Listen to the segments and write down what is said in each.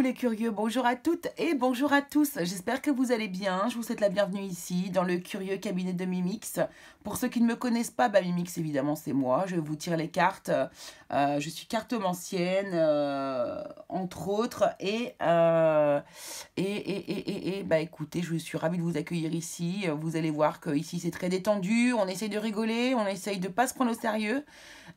les curieux, bonjour à toutes et bonjour à tous. J'espère que vous allez bien. Je vous souhaite la bienvenue ici dans le curieux cabinet de Mimix. Pour ceux qui ne me connaissent pas, Mimix évidemment c'est moi. Je vais vous tirer les cartes. Je suis cartomancienne entre autres écoutez, je suis ravie de vous accueillir ici. Vous allez voir que ici c'est très détendu. On essaye de rigoler, on essaye de pas se prendre au sérieux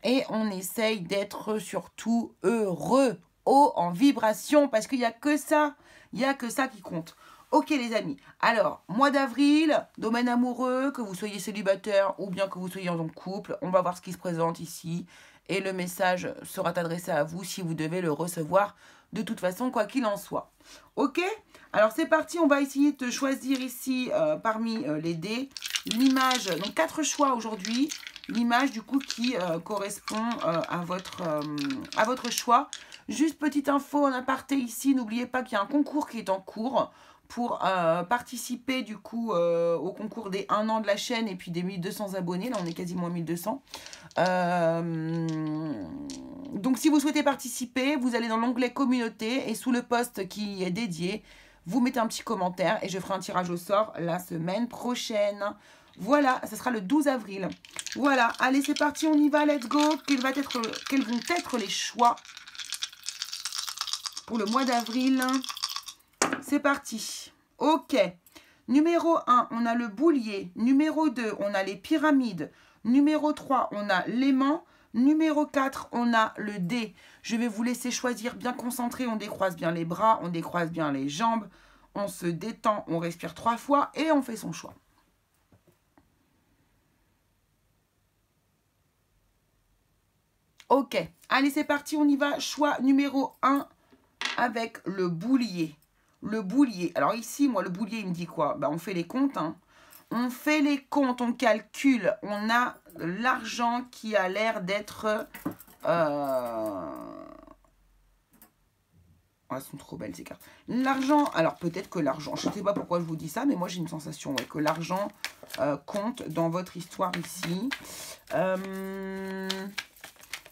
et on essaye d'être surtout heureux. Haut en vibration, parce qu'il n'y a que ça, qui compte. Ok les amis, alors, mois d'avril, domaine amoureux, que vous soyez célibataire ou bien que vous soyez en couple, on va voir ce qui se présente ici, et le message sera adressé à vous si vous devez le recevoir, de toute façon, quoi qu'il en soit. Ok, alors c'est parti, on va essayer de choisir ici, parmi les dés, l'image, donc 4 choix aujourd'hui, l'image du coup qui correspond à votre choix. Juste petite info en aparté ici, n'oubliez pas qu'il y a un concours qui est en cours pour participer du coup au concours des 1 an de la chaîne et puis des 1200 abonnés. Là on est quasiment à 1200. Donc si vous souhaitez participer, vous allez dans l'onglet communauté et sous le post qui est dédié, vous mettez un petit commentaire et je ferai un tirage au sort la semaine prochaine. Voilà, ce sera le 12 avril. Voilà, allez c'est parti, on y va, let's go. Quels vont être les choix pour le mois d'avril? C'est parti. Ok. Numéro 1, on a le boulier. Numéro 2, on a les pyramides. Numéro 3, on a l'aimant. Numéro 4, on a le dé. Je vais vous laisser choisir bien concentré. On décroise bien les bras, on décroise bien les jambes. On se détend, on respire 3 fois et on fait son choix. Ok, allez c'est parti, on y va. Choix numéro 1 avec le boulier. Le boulier, alors ici, moi le boulier il me dit quoi? On fait les comptes, hein. On fait les comptes, on calcule. On a l'argent qui a l'air d'être... elles sont trop belles ces cartes. L'argent, alors peut-être que l'argent, je ne sais pas pourquoi je vous dis ça, mais moi j'ai une sensation ouais, que l'argent compte dans votre histoire ici.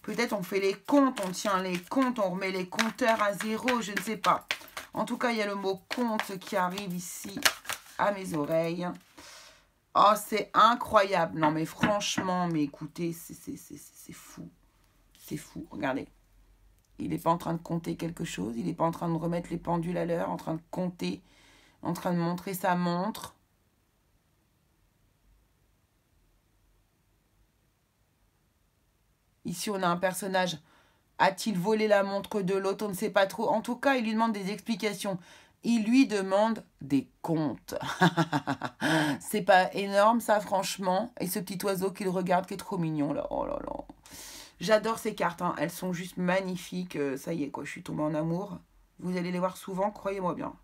Peut-être on fait les comptes, on tient les comptes, on remet les compteurs à zéro, je ne sais pas. En tout cas, il y a le mot compte qui arrive ici à mes oreilles. Oh, c'est incroyable. Non, mais franchement, mais écoutez, c'est fou. C'est fou. Regardez. Il n'est pas en train de compter quelque chose. Il n'est pas en train de remettre les pendules à l'heure, en train de compter, en train de montrer sa montre. Ici, on a un personnage. A-t-il volé la montre de l'autre? On ne sait pas trop. En tout cas, il lui demande des explications. Il lui demande des comptes. C'est pas énorme, ça, franchement. Et ce petit oiseau qu'il regarde, qui est trop mignon, là. Oh là là. J'adore ces cartes, hein. Elles sont juste magnifiques. Ça y est, quoi, je suis tombée en amour. Vous allez les voir souvent, croyez-moi bien.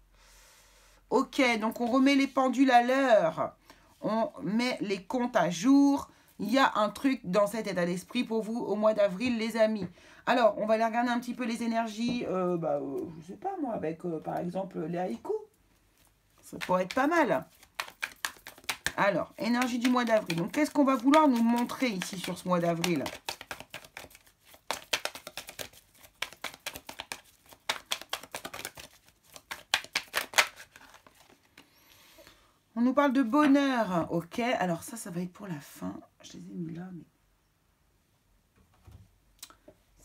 Ok, donc on remet les pendules à l'heure. On met les comptes à jour. Il y a un truc dans cet état d'esprit pour vous au mois d'avril, les amis. Alors, on va aller regarder un petit peu les énergies, je sais pas moi, avec par exemple les haïkus. Ça pourrait être pas mal. Alors, énergie du mois d'avril. Donc, qu'est-ce qu'on va vouloir nous montrer ici sur ce mois d'avril? On nous parle de bonheur. Ok, alors ça va être pour la fin. Je les ai mis là, mais...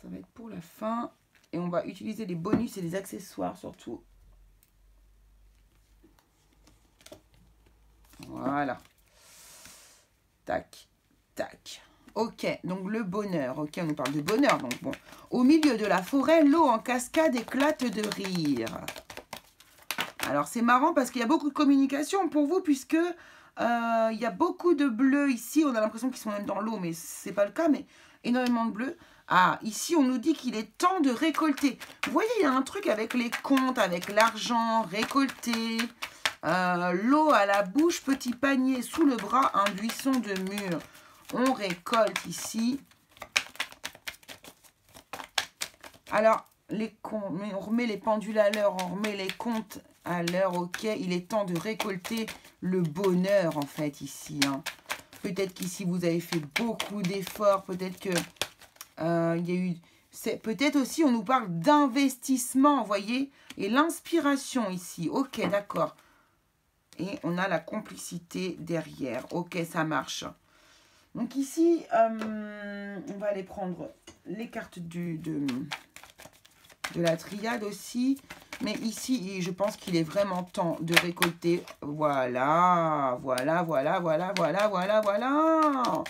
Ça va être pour la fin. Et on va utiliser les bonus et les accessoires surtout. Voilà. Tac, tac. Ok, donc le bonheur. Ok, on nous parle de bonheur. Donc bon, au milieu de la forêt, l'eau en cascade éclate de rire. Alors c'est marrant parce qu'il y a beaucoup de communication pour vous puisque il y a beaucoup de bleus ici. On a l'impression qu'ils sont même dans l'eau, mais c'est pas le cas. Mais énormément de bleus. Ah, ici on nous dit qu'il est temps de récolter. Vous voyez, il y a un truc avec les comptes, avec l'argent, récolter. L'eau à la bouche, petit panier sous le bras, un buisson de mûres. On récolte ici. Alors, on remet les pendules à l'heure, on remet les comptes à l'heure, ok. Il est temps de récolter le bonheur, en fait, ici. Hein. Peut-être qu'ici, vous avez fait beaucoup d'efforts. Peut-être que il y a eu C'est peut-être aussi, on nous parle d'investissement, vous voyez, et l'inspiration ici. Ok, d'accord. Et on a la complicité derrière. Ok, ça marche. Donc ici, on va aller prendre les cartes de la triade aussi. Mais ici, je pense qu'il est vraiment temps de récolter. Voilà, voilà, voilà, voilà, voilà, voilà, voilà.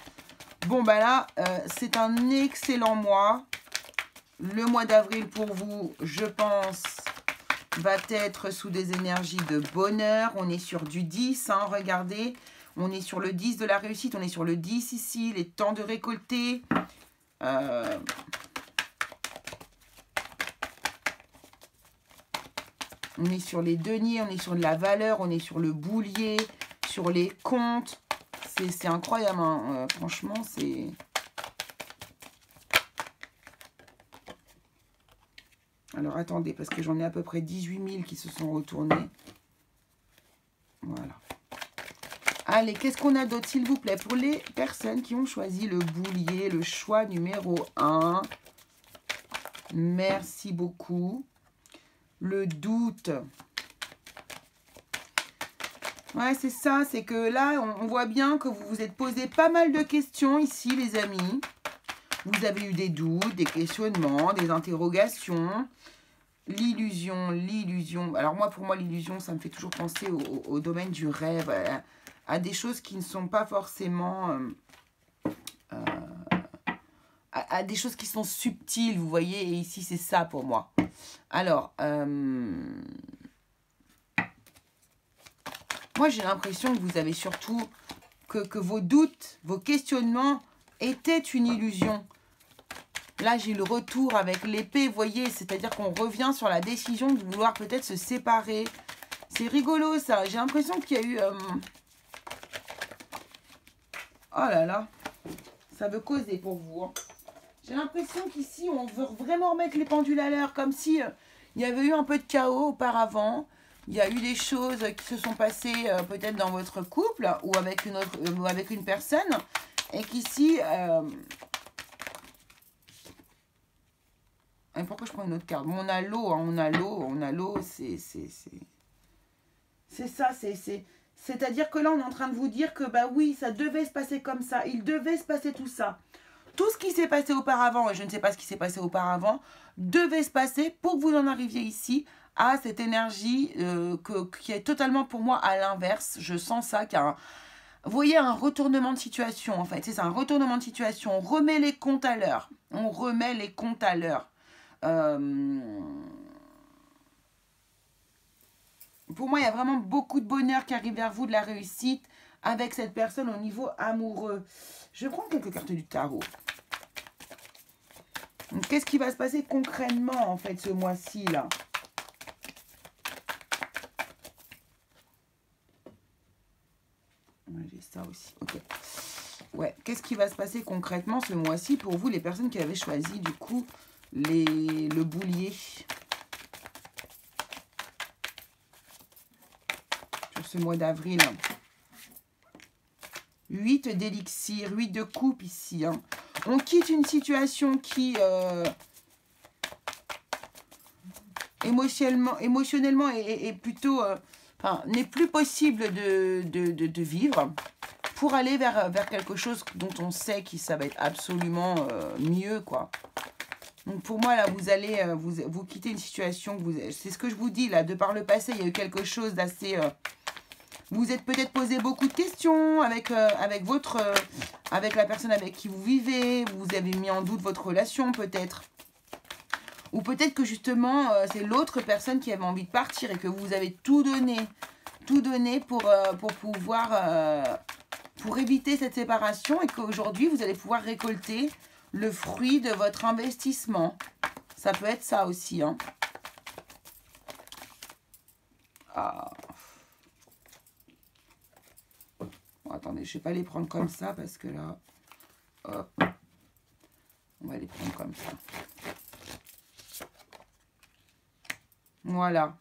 Bon, ben là, c'est un excellent mois. Le mois d'avril pour vous, je pense, va être sous des énergies de bonheur. On est sur du 10, hein, regardez. On est sur le 10 de la réussite. On est sur le 10 ici, les temps de récolter. On est sur les deniers, on est sur de la valeur, on est sur le boulier, sur les comptes. C'est incroyable, hein. Franchement, c'est... Alors, attendez, parce que j'en ai à peu près 18 000 qui se sont retournés. Voilà. Allez, qu'est-ce qu'on a d'autre, s'il vous plaît, pour les personnes qui ont choisi le boulier, le choix numéro 1. Merci beaucoup. Le doute. Ouais, c'est ça, c'est que là, on voit bien que vous vous êtes posé pas mal de questions ici, les amis. Vous avez eu des doutes, des questionnements, des interrogations. L'illusion, l'illusion. Alors moi, pour moi, l'illusion, ça me fait toujours penser au domaine du rêve, à des choses qui ne sont pas forcément... à des choses qui sont subtiles, vous voyez. Et ici, c'est ça pour moi. Alors, moi, j'ai l'impression que vous avez surtout... Que vos doutes, vos questionnements étaient une illusion. Là, j'ai le retour avec l'épée, vous voyez, c'est-à-dire qu'on revient sur la décision de vouloir peut-être se séparer. C'est rigolo, ça. J'ai l'impression qu'il y a eu... Oh là là, ça veut causer pour vous. Hein. J'ai l'impression qu'ici, on veut vraiment remettre les pendules à l'heure, comme si il y avait eu un peu de chaos auparavant. Il y a eu des choses qui se sont passées peut-être dans votre couple ou avec une, autre, ou avec une personne. Et qu'ici... Et pourquoi je prends une autre carte? Bon, on a l'eau, hein, on a l'eau, c'est ça, c'est-à-dire que là, on est en train de vous dire que, bah oui, ça devait se passer comme ça, il devait se passer tout ça. Tout ce qui s'est passé auparavant, et je ne sais pas ce qui s'est passé auparavant, devait se passer pour que vous en arriviez ici à cette énergie qui est totalement pour moi à l'inverse. Je sens ça, qu'il y a un... Vous voyez, un retournement de situation, en fait. C'est ça, un retournement de situation. On remet les comptes à l'heure. On remet les comptes à l'heure. Pour moi, il y a vraiment beaucoup de bonheur qui arrive vers vous, de la réussite avec cette personne au niveau amoureux. Je prends quelques cartes du tarot. Qu'est-ce qui va se passer concrètement, en fait, ce mois-ci, là? Ouais, j'ai ça aussi. Ok. Ouais. Qu'est-ce qui va se passer concrètement ce mois-ci pour vous, les personnes qui avaient choisi, du coup, le boulier sur ce mois d'avril? 8 d'élixir, 8 de coupe ici. Hein. On quitte une situation qui émotionnellement est plutôt... n'est plus possible de vivre pour aller vers quelque chose dont on sait que ça va être absolument mieux, quoi. Donc pour moi, là, vous allez vous quitter une situation, c'est ce que je vous dis, là, de par le passé, il y a eu quelque chose d'assez... vous êtes peut-être posé beaucoup de questions avec la personne avec qui vous vivez, vous avez mis en doute votre relation peut-être. Ou peut-être que justement, c'est l'autre personne qui avait envie de partir et que vous avez tout donné pour pouvoir... pour éviter cette séparation et qu'aujourd'hui, vous allez pouvoir récolter le fruit de votre investissement. Ça peut être ça aussi. Hein. Ah. Bon, attendez, je ne vais pas les prendre comme ça parce que là... Hop. On va les prendre comme ça. Voilà.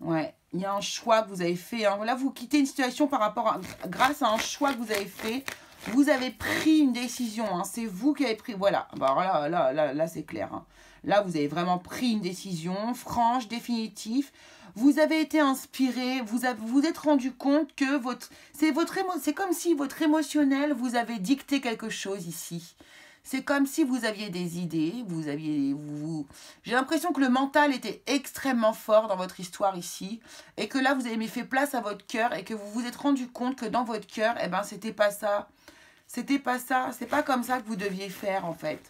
Ouais, il y a un choix que vous avez fait. Hein. Là, vous quittez une situation par rapport à... grâce à un choix que vous avez fait Vous avez pris une décision, hein. C'est vous qui avez pris, voilà. Bah, alors là c'est clair. Hein. Là, vous avez vraiment pris une décision franche, définitive. Vous avez été inspiré, vous êtes rendu compte que c'est comme si votre émotionnel vous avait dicté quelque chose ici. C'est comme si vous aviez des idées, j'ai l'impression que le mental était extrêmement fort dans votre histoire ici, et que là, vous avez fait place à votre cœur, et que vous vous êtes rendu compte que dans votre cœur, eh ben, c'était pas ça. C'était pas ça, c'est pas comme ça que vous deviez faire, en fait.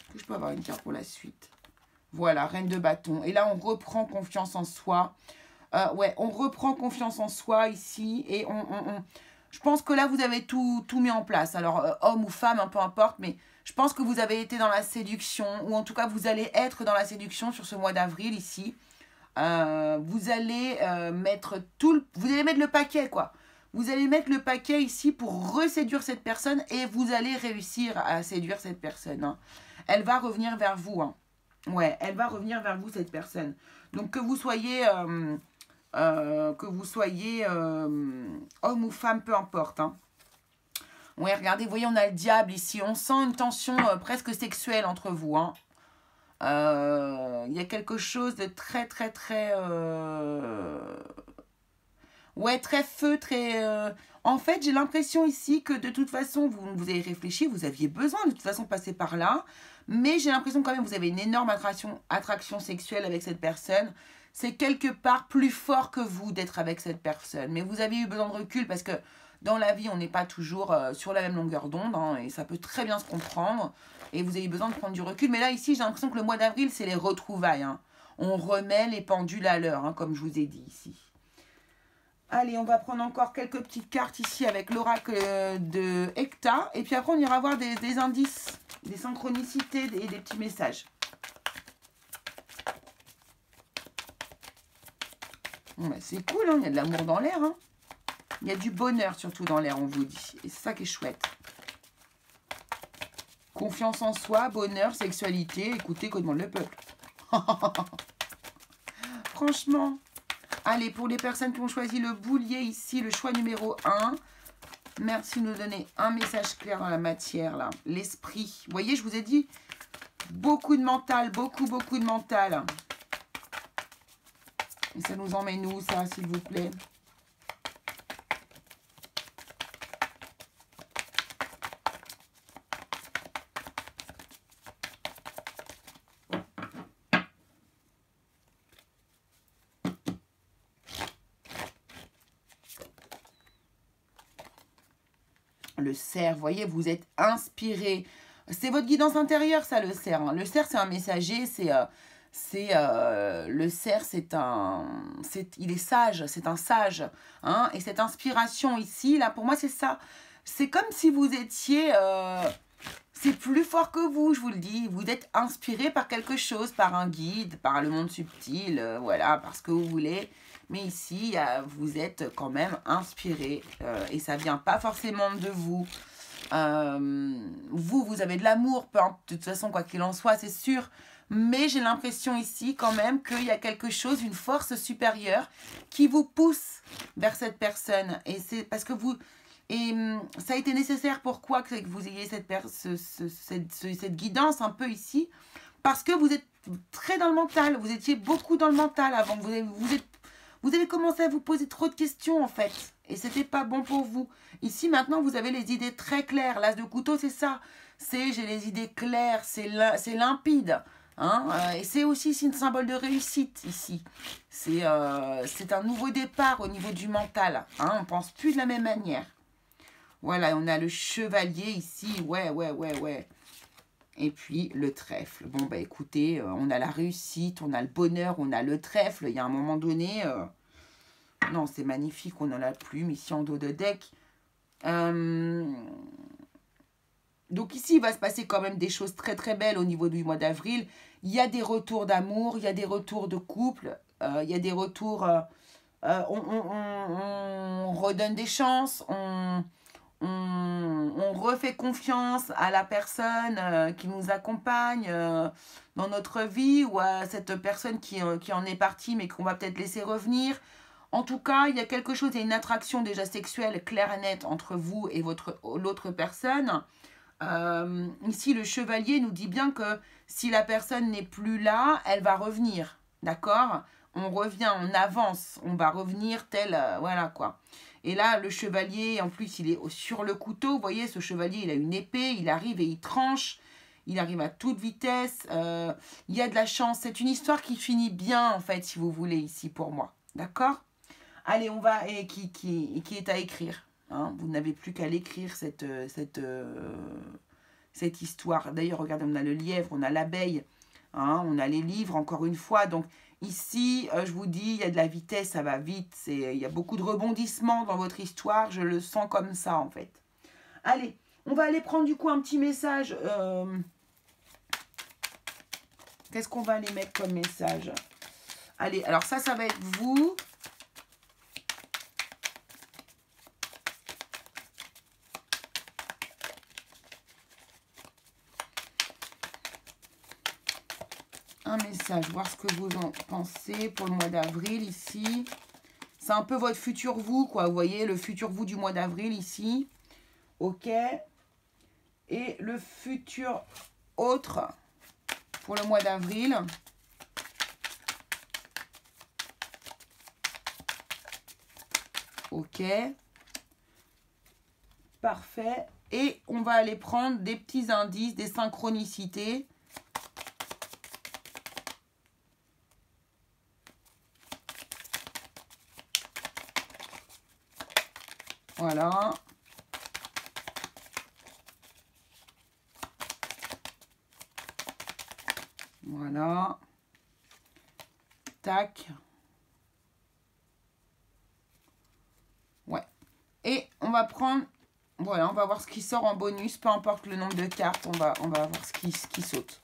Est-ce que je peux avoir une carte pour la suite? Voilà, reine de bâton. Et là, on reprend confiance en soi. Ouais, on reprend confiance en soi ici, et je pense que là, vous avez tout mis en place. Alors, homme ou femme, peu importe, mais je pense que vous avez été dans la séduction, ou en tout cas, vous allez être dans la séduction sur ce mois d'avril, ici. Vous allez vous allez mettre le paquet, quoi. Vous allez mettre le paquet ici pour reséduire cette personne, et vous allez réussir à séduire cette personne. Hein. Elle va revenir vers vous. Hein. Ouais, elle va revenir vers vous, cette personne. Donc, que vous soyez homme ou femme, peu importe. Hein. Ouais, regardez, vous voyez, on a le diable ici. On sent une tension presque sexuelle entre vous. Hein. Y a quelque chose de très, très, très... Ouais, très feu, très... En fait, j'ai l'impression ici que de toute façon, vous avez réfléchi, vous aviez besoin de toute façon de passer par là. Mais j'ai l'impression quand même que vous avez une énorme attraction sexuelle avec cette personne. C'est quelque part plus fort que vous d'être avec cette personne. Mais vous avez eu besoin de recul parce que dans la vie, on n'est pas toujours sur la même longueur d'onde. Hein, et ça peut très bien se comprendre. Et vous avez besoin de prendre du recul. Mais là, ici, j'ai l'impression que le mois d'avril, c'est les retrouvailles. Hein. On remet les pendules à l'heure, hein, comme je vous ai dit ici. Allez, on va prendre encore quelques petites cartes ici avec l'oracle de Hecta. Et puis après, on ira voir des indices, des synchronicités et des petits messages. Bon, bah, c'est cool, hein, il y a de l'amour dans l'air. Hein. Il y a du bonheur surtout dans l'air, on vous dit. Et c'est ça qui est chouette. Confiance en soi, bonheur, sexualité. Écoutez, que demande le peuple. Franchement... Allez, pour les personnes qui ont choisi le boulier ici, le choix numéro 1. Merci de nous donner un message clair dans la matière, là. L'esprit. Vous voyez, je vous ai dit, beaucoup de mental, beaucoup de mental. Et ça nous emmène où, ça, s'il vous plaît? Le cerf, vous voyez, vous êtes inspiré. C'est votre guidance intérieure, ça, le cerf. Hein. Le cerf, c'est un messager, le cerf, il est sage, c'est un sage. Hein. Et cette inspiration ici, là, pour moi, c'est ça. C'est comme si vous étiez... c'est plus fort que vous, je vous le dis. Vous êtes inspiré par quelque chose, par un guide, par le monde subtil, voilà, par ce que vous voulez. Mais ici, vous êtes quand même inspiré et ça vient pas forcément de vous. Vous avez de l'amour, de toute façon, quoi qu'il en soit, c'est sûr. Mais j'ai l'impression ici quand même qu'il y a quelque chose, une force supérieure qui vous pousse vers cette personne. Et c'est parce que vous... Et ça a été nécessaire, pourquoi que vous ayez cette guidance un peu ici? Parce que vous êtes très dans le mental. Vous étiez beaucoup dans le mental avant. Vous avez commencé à vous poser trop de questions, en fait. Et c'était pas bon pour vous. Ici, maintenant, vous avez les idées très claires. L'as de couteau, c'est ça. J'ai les idées claires, c'est limpide. Hein, et c'est aussi un symbole de réussite, ici. C'est un nouveau départ au niveau du mental. Hein, on ne pense plus de la même manière. Voilà, on a le chevalier ici. Ouais. Et puis, le trèfle. Bon, bah écoutez, on a la réussite, on a le bonheur, on a le trèfle. Il y a un moment donné... non, c'est magnifique, on a la plume ici en dos de deck. Donc ici, il va se passer quand même des choses très très belles au niveau du mois d'avril. Il y a des retours d'amour, il y a des retours de couple, il y a des retours... on redonne des chances, on refait confiance à la personne qui nous accompagne dans notre vie ou à cette personne qui en est partie mais qu'on va peut-être laisser revenir. En tout cas, il y a quelque chose, il y a une attraction déjà sexuelle claire et nette entre vous et l'autre personne. Ici, le chevalier nous dit bien que si la personne n'est plus là, elle va revenir. D'accord? On revient, on avance, on va revenir tel... voilà quoi. Et là, le chevalier, en plus, il est sur le couteau. Vous voyez, ce chevalier, il a une épée, il arrive et il tranche. Il arrive à toute vitesse. Il y a de la chance. C'est une histoire qui finit bien, en fait, si vous voulez, ici, pour moi. D'accord? Allez, on va... Et qui est à écrire. Hein, vous n'avez plus qu'à l'écrire, cette histoire. D'ailleurs, regardez, on a le lièvre, on a l'abeille, hein, on a les livres, encore une fois. Donc, ici, je vous dis, il y a de la vitesse, ça va vite. Il y a beaucoup de rebondissements dans votre histoire. Je le sens comme ça, en fait. Allez, on va aller prendre, du coup, un petit message. Qu'est-ce qu'on va aller mettre comme message? Allez, alors ça va être vous. Un message, voir ce que vous en pensez pour le mois d'avril ici. C'est un peu votre futur vous, quoi. Vous voyez, le futur vous du mois d'avril ici. Ok. Et le futur autre pour le mois d'avril. Ok. Parfait. Et on va aller prendre des petits indices, des synchronicités. Voilà. Voilà. Tac. Ouais. Et on va prendre... Voilà, on va voir ce qui sort en bonus. Peu importe le nombre de cartes, on va voir ce qui saute.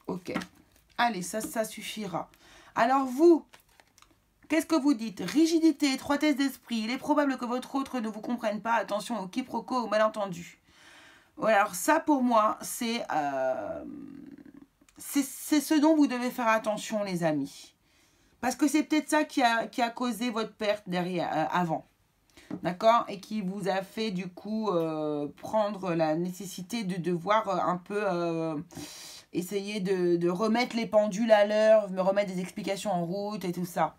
Ok. Allez, ça suffira. Alors vous, qu'est-ce que vous dites? Rigidité, étroitesse d'esprit. Il est probable que votre autre ne vous comprenne pas. Attention au quiproquo, au malentendu. Voilà, alors ça pour moi, c'est ce dont vous devez faire attention, les amis. Parce que c'est peut-être ça qui a causé votre perte derrière, avant. D'accord? Et qui vous a fait du coup prendre la nécessité de devoir un peu essayer de remettre les pendules à l'heure, me remettre des explications en route et tout ça.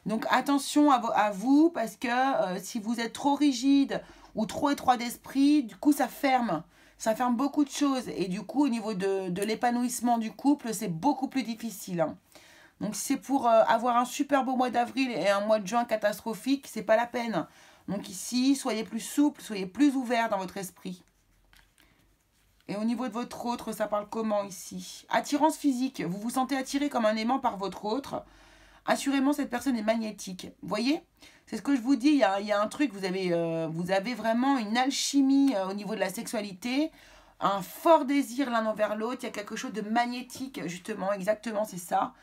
Donc attention à vous parce que si vous êtes trop rigide ou trop étroit d'esprit, du coup ça ferme. Ça ferme beaucoup de choses et du coup au niveau de l'épanouissement du couple, c'est beaucoup plus difficile. Hein. Donc si c'est pour avoir un super beau mois d'avril et un mois de juin catastrophique, c'est pas la peine. Donc ici, soyez plus souple, soyez plus ouvert dans votre esprit. Et au niveau de votre autre, ça parle comment ici? Attirance physique, vous vous sentez attiré comme un aimant par votre autre. Assurément, cette personne est magnétique. Vous voyez? C'est ce que je vous dis, il y a un truc, vous avez vraiment une alchimie au niveau de la sexualité, un fort désir l'un envers l'autre, il y a quelque chose de magnétique, justement, exactement, c'est ça.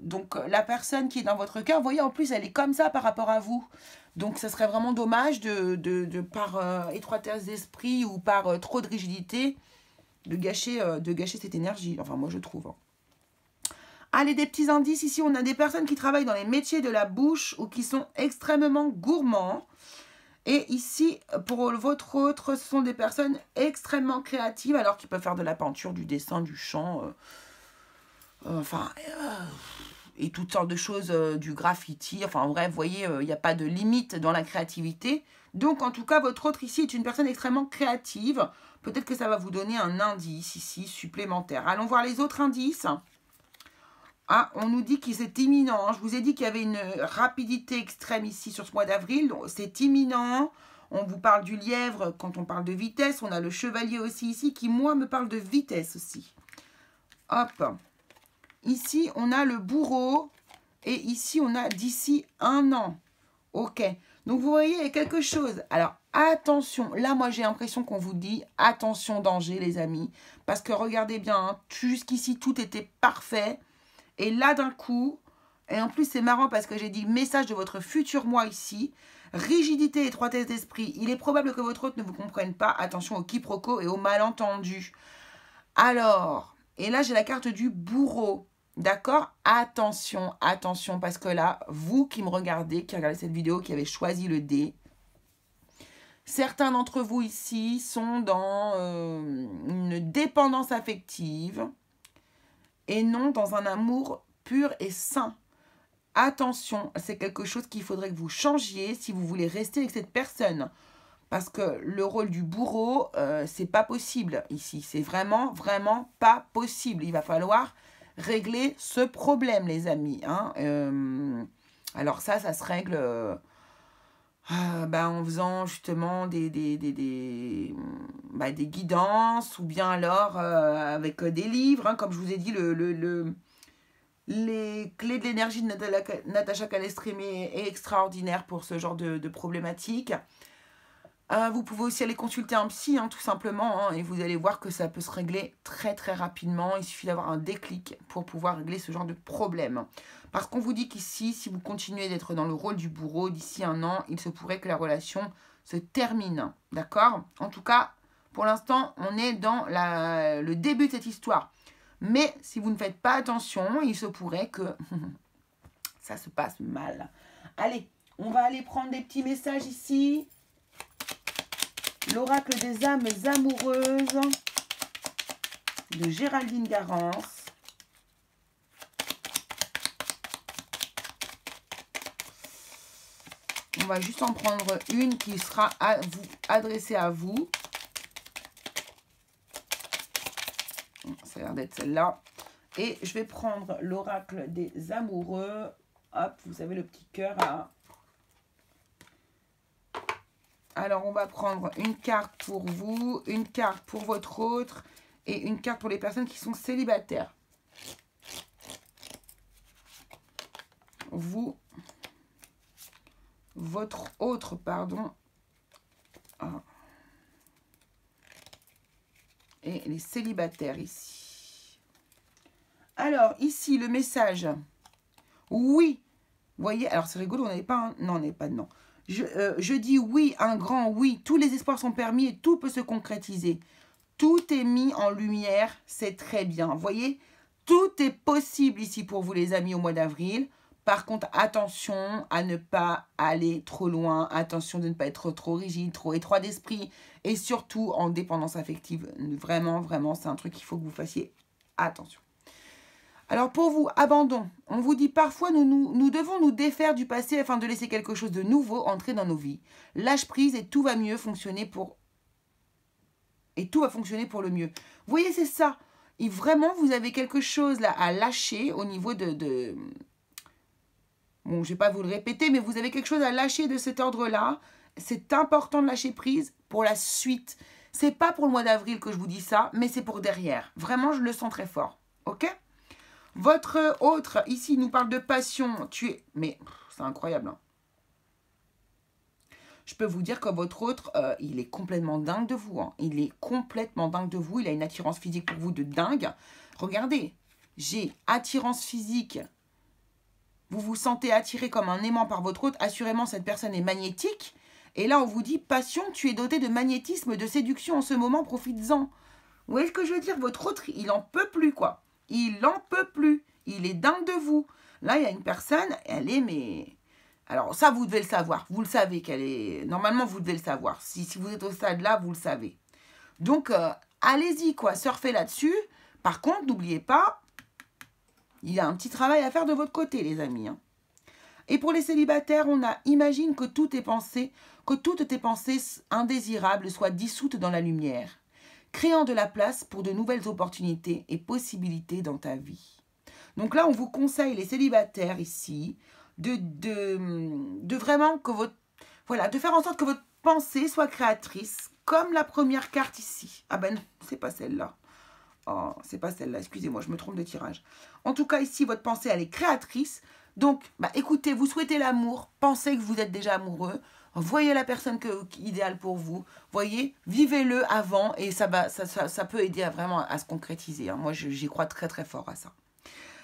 Donc la personne qui est dans votre cœur, vous voyez, en plus elle est comme ça par rapport à vous, donc ça serait vraiment dommage de par étroitesse d'esprit ou par trop de rigidité de gâcher cette énergie, enfin moi je trouve. Hein. Allez, des petits indices ici, on a des personnes qui travaillent dans les métiers de la bouche ou qui sont extrêmement gourmands. Et ici, pour votre autre, ce sont des personnes extrêmement créatives, alors qu'ils peuvent faire de la peinture, du dessin, du chant, et toutes sortes de choses, du graffiti, enfin bref, vous voyez, il n'y a pas de limite dans la créativité. Donc en tout cas, votre autre ici est une personne extrêmement créative. Peut-être que ça va vous donner un indice ici supplémentaire. Allons voir les autres indices. Ah, on nous dit que c'est imminent. Je vous ai dit qu'il y avait une rapidité extrême ici sur ce mois d'avril. Donc c'est imminent. On vous parle du lièvre quand on parle de vitesse. On a le chevalier aussi ici qui, moi, me parle de vitesse aussi. Hop. Ici, on a le bourreau. Et ici, on a d'ici 1 an. Ok. Donc, vous voyez, il y a quelque chose. Alors, attention. Là, moi, j'ai l'impression qu'on vous dit attention, danger, les amis. Parce que regardez bien, hein, jusqu'ici, tout était parfait. Et là, d'un coup, et en plus, c'est marrant parce que j'ai dit message de votre futur moi ici. Rigidité, étroitesse d'esprit. Il est probable que votre hôte ne vous comprenne pas. Attention au quiproquo et au malentendu. Alors, et là, j'ai la carte du bourreau. D'accord? Attention, attention, parce que là, vous qui me regardez, qui regardez cette vidéo, qui avez choisi le dé, certains d'entre vous ici sont dans une dépendance affective et non dans un amour pur et sain. Attention, c'est quelque chose qu'il faudrait que vous changiez si vous voulez rester avec cette personne. Parce que le rôle du bourreau, c'est pas possible ici. C'est vraiment, vraiment pas possible. Il va falloir régler ce problème, les amis. Hein. Alors ça se règle en faisant justement des guidances ou bien alors avec des livres. Hein, comme je vous ai dit, les clés de l'énergie de Natacha Calestrémé est extraordinaire pour ce genre de problématique. Vous pouvez aussi aller consulter un psy, hein, tout simplement, hein, et vous allez voir que ça peut se régler très très rapidement. Il suffit d'avoir un déclic pour pouvoir régler ce genre de problème. Parce qu'on vous dit qu'ici, si vous continuez d'être dans le rôle du bourreau, d'ici 1 an, il se pourrait que la relation se termine. D'accord? En tout cas, pour l'instant, on est dans le début de cette histoire. Mais si vous ne faites pas attention, il se pourrait que ça se passe mal. Allez, on va aller prendre des petits messages ici. L'oracle des âmes amoureuses de Géraldine Garance. On va juste en prendre une qui sera adressée à vous. Ça a l'air d'être celle-là. Et je vais prendre l'oracle des amoureux. Hop, vous savez le petit cœur là. Alors, on va prendre une carte pour vous, une carte pour votre autre et une carte pour les personnes qui sont célibataires. Vous, votre autre, pardon. Et les célibataires ici. Alors, ici, le message. Oui. Vous voyez, alors c'est rigolo, on n'avait pas un... Non, on n'avait pas de non. Je dis oui, un grand oui. Tous les espoirs sont permis et tout peut se concrétiser. Tout est mis en lumière, c'est très bien. Vous voyez, tout est possible ici pour vous les amis au mois d'avril. Par contre, attention à ne pas aller trop loin. Attention de ne pas être trop rigide, trop étroit d'esprit. Et surtout en dépendance affective. Vraiment, vraiment, c'est un truc qu'il faut que vous fassiez attention. Alors pour vous, abandon. On vous dit parfois nous devons nous défaire du passé afin de laisser quelque chose de nouveau entrer dans nos vies. Lâche prise et tout va mieux fonctionner pour... Et tout va fonctionner pour le mieux. Vous voyez, c'est ça. Et vraiment, vous avez quelque chose là à lâcher au niveau de... Bon, je ne vais pas vous le répéter, mais vous avez quelque chose à lâcher de cet ordre-là. C'est important de lâcher prise pour la suite. C'est pas pour le mois d'avril que je vous dis ça, mais c'est pour derrière. Vraiment, je le sens très fort. Ok ? Votre autre, ici, nous parle de passion. Mais c'est incroyable. Hein. Je peux vous dire que votre autre, il est complètement dingue de vous. Hein. Il est complètement dingue de vous. Il a une attirance physique pour vous de dingue. Regardez, j'ai attirance physique. Vous vous sentez attiré comme un aimant par votre autre. Assurément, cette personne est magnétique. Et là, on vous dit, passion, tu es doté de magnétisme, de séduction en ce moment, profites-en. Vous voyez ce que je veux dire? Votre autre, il n'en peut plus, quoi. Il n'en peut plus. Il est dingue de vous. Là, il y a une personne, elle est, mais... Alors, ça, vous devez le savoir. Vous le savez qu'elle est... Normalement, vous devez le savoir. Si vous êtes au stade-là, vous le savez. Donc, allez-y, quoi. Surfez là-dessus. Par contre, n'oubliez pas, il y a un petit travail à faire de votre côté, les amis. Hein. Et pour les célibataires, on a... Imagine que toutes tes pensées indésirables soient dissoutes dans la lumière, créant de la place pour de nouvelles opportunités et possibilités dans ta vie. Donc là, on vous conseille, les célibataires ici, de vraiment que votre... Voilà, de faire en sorte que votre pensée soit créatrice, comme la première carte ici. Ah ben non, c'est pas celle-là. Oh, c'est pas celle-là, excusez-moi, je me trompe de tirage. En tout cas, ici, votre pensée, elle est créatrice. Donc, écoutez, vous souhaitez l'amour, pensez que vous êtes déjà amoureux. Voyez la personne idéale pour vous. Voyez, vivez-le avant et ça peut aider vraiment à se concrétiser. Hein. Moi, j'y crois très très fort à ça.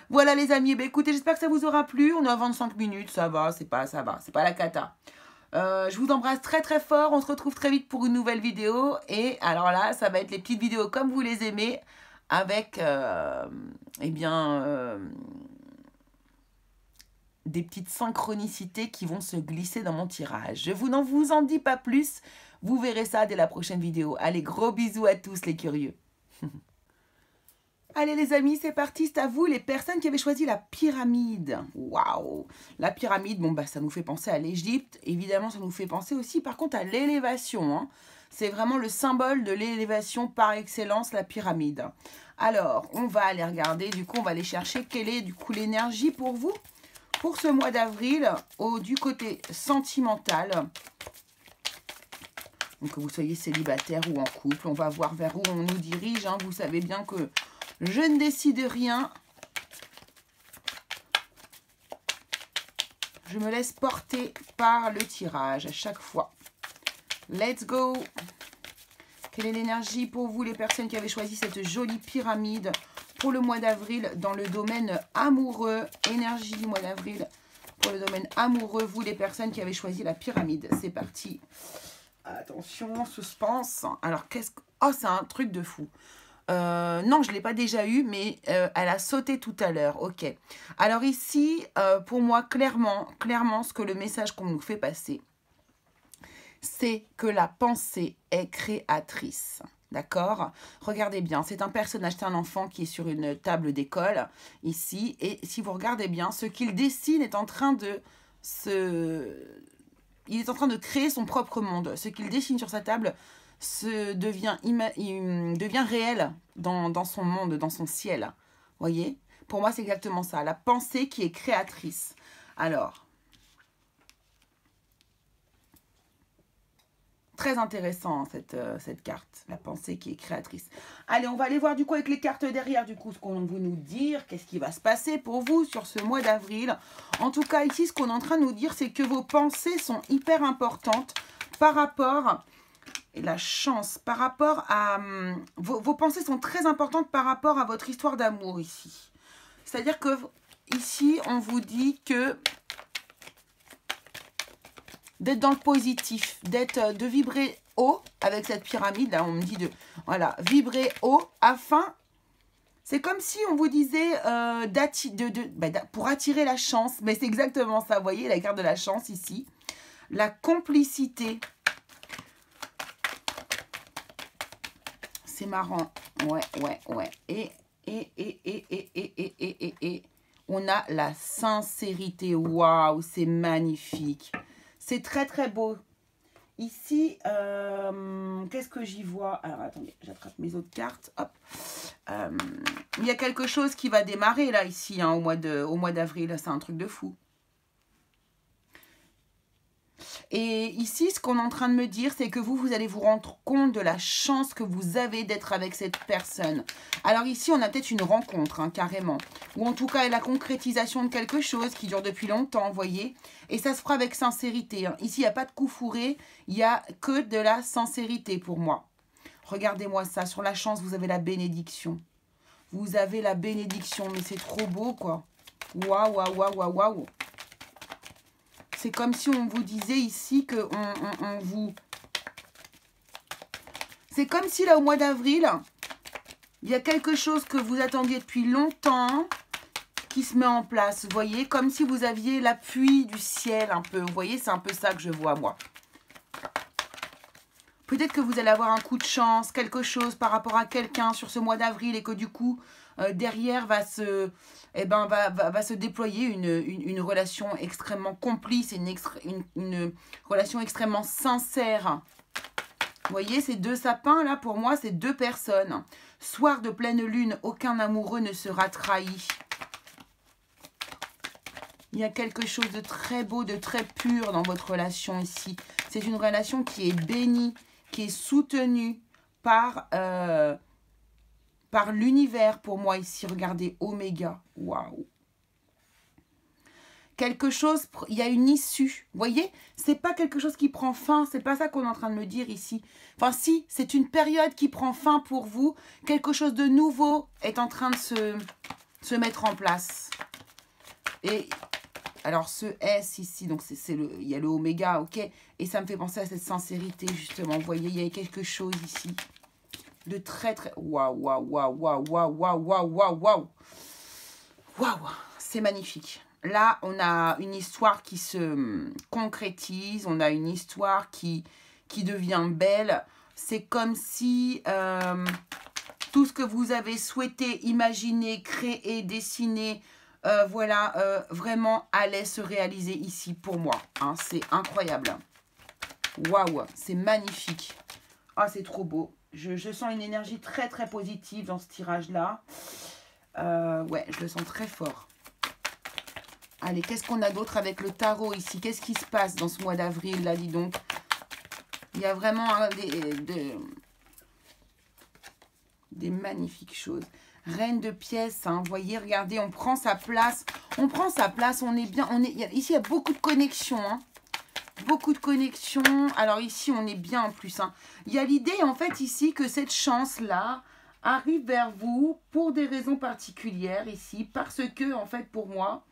Voilà les amis, écoutez, j'espère que ça vous aura plu. On est à 25 minutes, ça va, c'est pas la cata. Je vous embrasse très très fort. On se retrouve très vite pour une nouvelle vidéo. Et alors là, ça va être les petites vidéos comme vous les aimez avec, des petites synchronicités qui vont se glisser dans mon tirage. Je vous en dis pas plus. Vous verrez ça dès la prochaine vidéo. Allez, gros bisous à tous les curieux. Allez les amis, c'est parti, c'est à vous les personnes qui avaient choisi la pyramide. Waouh! La pyramide, bon bah ça nous fait penser à l'Égypte. Évidemment, ça nous fait penser aussi par contre à l'élévation. Hein. C'est vraiment le symbole de l'élévation par excellence, la pyramide. Alors, on va aller regarder, du coup on va aller chercher quelle est du coup l'énergie pour vous. Pour ce mois d'avril, du côté sentimental, donc que vous soyez célibataire ou en couple, on va voir vers où on nous dirige. Hein. Vous savez bien que je ne décide rien. Je me laisse porter par le tirage à chaque fois. Let's go! Quelle est l'énergie pour vous, les personnes qui avaient choisi cette jolie pyramide pour le mois d'avril dans le domaine amoureux? Énergie du mois d'avril pour le domaine amoureux, vous les personnes qui avez choisi la pyramide. C'est parti. Attention, suspense. Alors, qu'est-ce que... Oh, c'est un truc de fou. Non, je ne l'ai pas déjà eu, mais elle a sauté tout à l'heure. Ok. Alors ici, pour moi, clairement, ce que le message qu'on nous fait passer, c'est que la pensée est créatrice. D'accord? Regardez bien, c'est un personnage, c'est un enfant qui est sur une table d'école, ici. Et si vous regardez bien, ce qu'il dessine est en train de il est en train de créer son propre monde. Ce qu'il dessine sur sa table devient réel dans son monde, dans son ciel. Voyez? Pour moi, c'est exactement ça. La pensée qui est créatrice. Alors... Très intéressant cette carte, la pensée qui est créatrice. Allez, on va aller voir du coup avec les cartes derrière, du coup, ce qu'on veut nous dire, qu'est-ce qui va se passer pour vous sur ce mois d'avril. En tout cas, ici, ce qu'on est en train de nous dire, c'est que vos pensées sont hyper importantes par rapport, et la chance, par rapport à... Vos pensées sont très importantes par rapport à votre histoire d'amour ici. C'est-à-dire que ici, on vous dit que... d'être dans le positif, de vibrer haut avec cette pyramide. Là, on me dit de vibrer haut afin... C'est comme si on vous disait pour attirer la chance. Mais c'est exactement ça, vous voyez, la carte de la chance ici. La complicité. C'est marrant. Ouais. Et on a la sincérité. Waouh, c'est magnifique. C'est très très beau. Ici, qu'est-ce que j'y vois? Alors attendez, j'attrape mes autres cartes. Hop. Il y a quelque chose qui va démarrer là, ici, hein, au mois d'avril. C'est un truc de fou. Et ici, ce qu'on est en train de me dire, c'est que vous allez vous rendre compte de la chance que vous avez d'être avec cette personne. Alors ici, on a peut-être une rencontre, hein, carrément. Ou en tout cas, la concrétisation de quelque chose qui dure depuis longtemps, vous voyez. Et ça se fera avec sincérité. Hein. Ici, il n'y a pas de coup fourré, il n'y a que de la sincérité pour moi. Regardez-moi ça, sur la chance, vous avez la bénédiction. Vous avez la bénédiction, mais c'est trop beau, quoi. Waouh. C'est comme si on vous disait ici que on vous... C'est comme si là, au mois d'avril, il y a quelque chose que vous attendiez depuis longtemps qui se met en place. Vous voyez, comme si vous aviez l'appui du ciel un peu. Vous voyez, c'est un peu ça que je vois, moi. Peut-être que vous allez avoir un coup de chance, quelque chose par rapport à quelqu'un sur ce mois d'avril et que du coup, derrière va se déployer une relation extrêmement complice, une relation extrêmement sincère. Vous voyez, ces deux sapins là, pour moi, c'est deux personnes. Soir de pleine lune, aucun amoureux ne sera trahi. Il y a quelque chose de très beau, de très pur dans votre relation ici. C'est une relation qui est bénie, qui est soutenue par l'univers pour moi ici. Regardez, Oméga. Waouh. quelque chose, il y a une issue. Vous voyez, c'est pas quelque chose qui prend fin. C'est pas ça qu'on est en train de me dire ici. Enfin, si, c'est une période qui prend fin pour vous. Quelque chose de nouveau est en train de se mettre en place. Et alors, ce S ici, donc il y a le oméga, ok. Et ça me fait penser à cette sincérité, justement. Vous voyez, il y a quelque chose ici de très, très... Waouh, waouh, waouh, waouh, waouh, waouh, waouh, waouh, waouh. Waouh, c'est magnifique. Là, on a une histoire qui se concrétise, on a une histoire qui devient belle. C'est comme si tout ce que vous avez souhaité, imaginer, créer, dessiner, voilà, vraiment allait se réaliser ici pour moi. Hein, c'est incroyable. Waouh, c'est magnifique. Ah, c'est trop beau. Je sens une énergie très, très positive dans ce tirage-là. Ouais, je le sens très fort. Allez, qu'est-ce qu'on a d'autre avec le tarot ici? Qu'est-ce qui se passe dans ce mois d'avril, là, dis donc? Il y a vraiment des magnifiques choses. Reine de pièces, hein, vous voyez, regardez, on prend sa place. On prend sa place, on est bien. Ici, il y a beaucoup de connexions, hein. Beaucoup de connexions. Alors ici, on est bien en plus. Hein. Il y a l'idée, en fait, ici, que cette chance-là arrive vers vous pour des raisons particulières ici. Parce que, en fait, pour moi...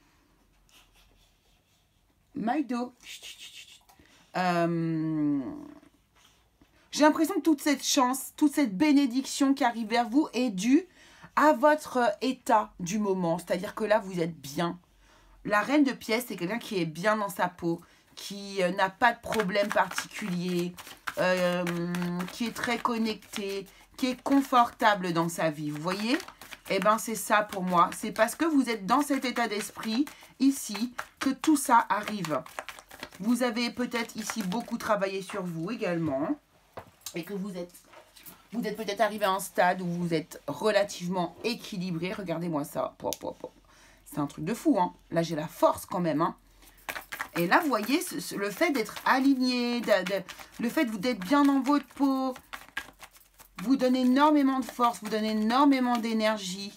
Maïdo. J'ai l'impression que toute cette chance, toute cette bénédiction qui arrive vers vous est due à votre état du moment. C'est-à-dire que là, vous êtes bien. La reine de pièces, c'est quelqu'un qui est bien dans sa peau, qui n'a pas de problème particulier, qui est très connecté, qui est confortable dans sa vie. Vous voyez? Eh bien, c'est ça pour moi. C'est parce que vous êtes dans cet état d'esprit, ici, que tout ça arrive. Vous avez peut-être ici beaucoup travaillé sur vous également. Et que vous êtes peut-être arrivé à un stade où vous êtes relativement équilibré. Regardez-moi ça. C'est un truc de fou, hein. Là, j'ai la force quand même, hein. Et là, vous voyez, le fait d'être aligné, le fait d'être bien dans votre peau, vous donne énormément de force, vous donne énormément d'énergie,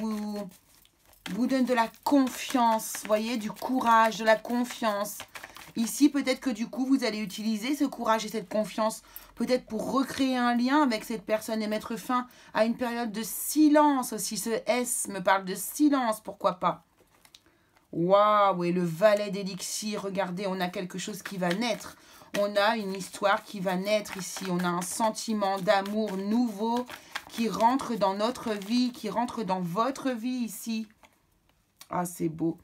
vous donne de la confiance, vous voyez, du courage, de la confiance. Ici, peut-être que du coup, vous allez utiliser ce courage et cette confiance, peut-être pour recréer un lien avec cette personne et mettre fin à une période de silence aussi. Ce S me parle de silence, pourquoi pas. Waouh, et le valet d'élixir, regardez, on a quelque chose qui va naître. On a une histoire qui va naître ici. On a un sentiment d'amour nouveau qui rentre dans notre vie, qui rentre dans votre vie ici. Ah, c'est beau.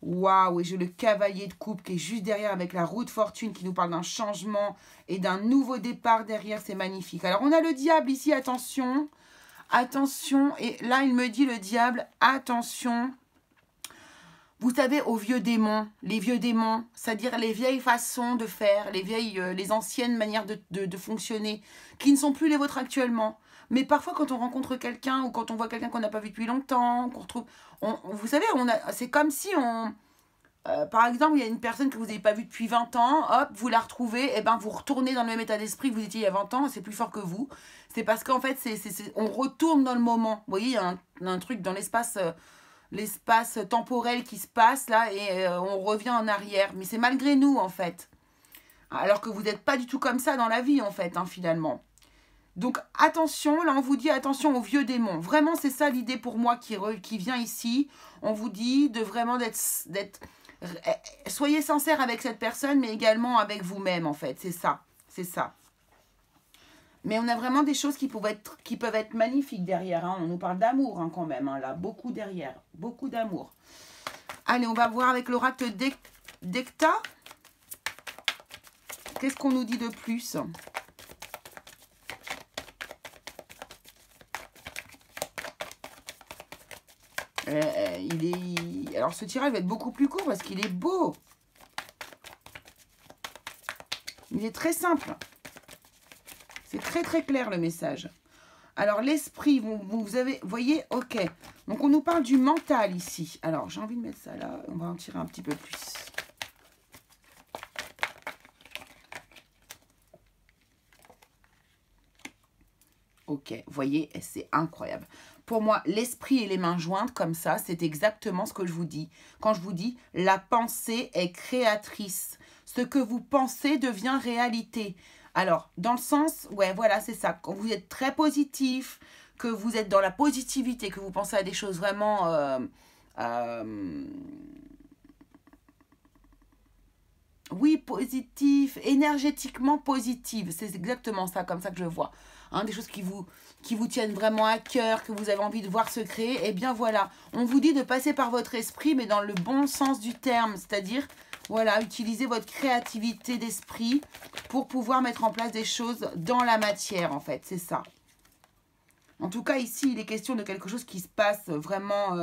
Waouh, et j'ai le cavalier de coupe qui est juste derrière avec la roue de fortune qui nous parle d'un changement et d'un nouveau départ derrière. C'est magnifique. Alors, on a le diable ici, attention. Attention, et là, il me dit le diable, attention. Vous savez, aux vieux démons, les vieux démons, c'est-à-dire les vieilles façons de faire, les anciennes manières de fonctionner, qui ne sont plus les vôtres actuellement. Mais parfois, quand on rencontre quelqu'un ou quand on voit quelqu'un qu'on n'a pas vu depuis longtemps, qu'on retrouve, vous savez, c'est comme si par exemple, il y a une personne que vous n'avez pas vue depuis 20 ans, hop, vous la retrouvez, et ben vous retournez dans le même état d'esprit que vous étiez il y a 20 ans, c'est plus fort que vous. C'est parce qu'en fait, on retourne dans le moment. Vous voyez, il y a un truc dans l'espace temporel qui se passe là et on revient en arrière. Mais c'est malgré nous, en fait. Alors que vous n'êtes pas du tout comme ça dans la vie, en fait, hein, finalement. Donc, attention, là, on vous dit attention aux vieux démons. Vraiment, c'est ça l'idée pour moi qui vient ici. On vous dit de vraiment soyez sincère avec cette personne, mais également avec vous-même, en fait. C'est ça, c'est ça. Mais on a vraiment des choses qui peuvent être magnifiques derrière. Hein. On nous parle d'amour hein, quand même, hein, là. Beaucoup derrière, beaucoup d'amour. Allez, on va voir avec l'oracle d'Ecta. Qu'est-ce qu'on nous dit de plus ? Alors, ce tirage va être beaucoup plus court parce qu'il est beau. Il est très simple. C'est très, très clair, le message. Alors, l'esprit, vous voyez, ok. Donc, on nous parle du mental ici. Alors, j'ai envie de mettre ça là. On va en tirer un petit peu plus. Ok, vous voyez, c'est incroyable. Pour moi, l'esprit et les mains jointes comme ça, c'est exactement ce que je vous dis. Quand je vous dis, la pensée est créatrice. Ce que vous pensez devient réalité. Alors, dans le sens, ouais, voilà, c'est ça. Quand vous êtes très positif, que vous êtes dans la positivité, que vous pensez à des choses vraiment... oui, positif, énergétiquement positive. C'est exactement ça, comme ça que je vois. Hein, des choses qui vous tiennent vraiment à cœur, que vous avez envie de voir se créer. Eh bien voilà, on vous dit de passer par votre esprit, mais dans le bon sens du terme. C'est-à-dire, voilà, utilisez votre créativité d'esprit pour pouvoir mettre en place des choses dans la matière, en fait. C'est ça. En tout cas, ici, il est question de quelque chose qui se passe vraiment,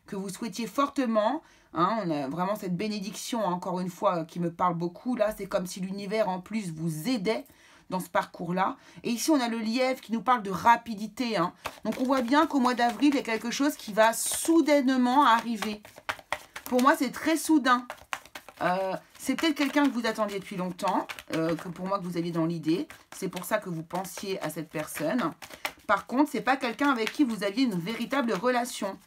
que vous souhaitiez fortement. Hein, on a vraiment cette bénédiction, hein, encore une fois, qui me parle beaucoup. Là, c'est comme si l'univers, en plus, vous aidait dans ce parcours-là. Et ici, on a le lièvre qui nous parle de rapidité. Hein. Donc, on voit bien qu'au mois d'avril, il y a quelque chose qui va soudainement arriver. Pour moi, c'est très soudain. C'est peut-être quelqu'un que vous attendiez depuis longtemps, que pour moi, que vous aviez dans l'idée. C'est pour ça que vous pensiez à cette personne. Par contre, ce n'est pas quelqu'un avec qui vous aviez une véritable relation.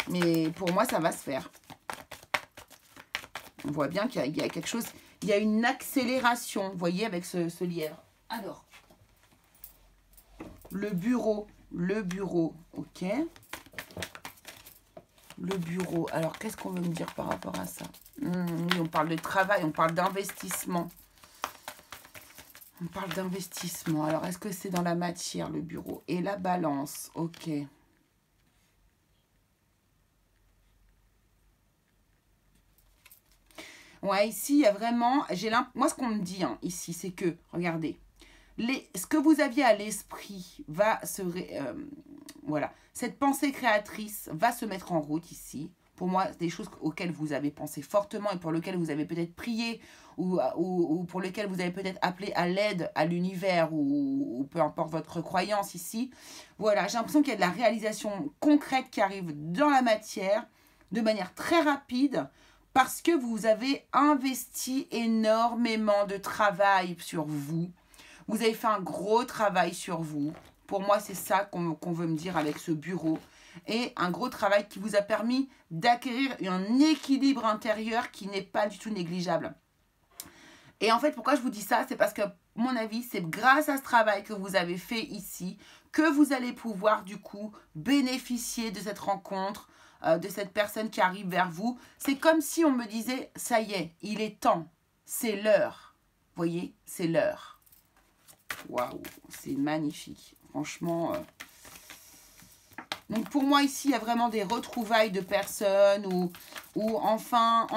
Mais pour moi, ça va se faire. On voit bien qu'il y a quelque chose, il y a une accélération, vous voyez, avec ce lièvre. Alors, le bureau, ok. Le bureau, alors qu'est-ce qu'on veut me dire par rapport à ça? Oui, on parle de travail, on parle d'investissement. On parle d'investissement. Alors, est-ce que c'est dans la matière, le bureau? Et la balance, ok. Ouais, ici, il y a vraiment... Moi, ce qu'on me dit, hein, ici, c'est que, regardez, ce que vous aviez à l'esprit va se... voilà, cette pensée créatrice va se mettre en route ici. Pour moi, des choses auxquelles vous avez pensé fortement et pour lesquelles vous avez peut-être prié ou pour lesquelles vous avez peut-être appelé à l'aide à l'univers ou peu importe votre croyance ici. Voilà, j'ai l'impression qu'il y a de la réalisation concrète qui arrive dans la matière de manière très rapide parce que vous avez investi énormément de travail sur vous. Vous avez fait un gros travail sur vous. Pour moi, c'est ça qu'on veut me dire avec ce bureau. Et un gros travail qui vous a permis d'acquérir un équilibre intérieur qui n'est pas du tout négligeable. Et en fait, pourquoi je vous dis ça? C'est parce que, à mon avis, c'est grâce à ce travail que vous avez fait ici que vous allez pouvoir, du coup, bénéficier de cette rencontre, de cette personne qui arrive vers vous. C'est comme si on me disait, ça y est, il est temps, c'est l'heure. Vous voyez, c'est l'heure. Waouh, c'est magnifique. Franchement... Donc pour moi ici, il y a vraiment des retrouvailles de personnes ou enfin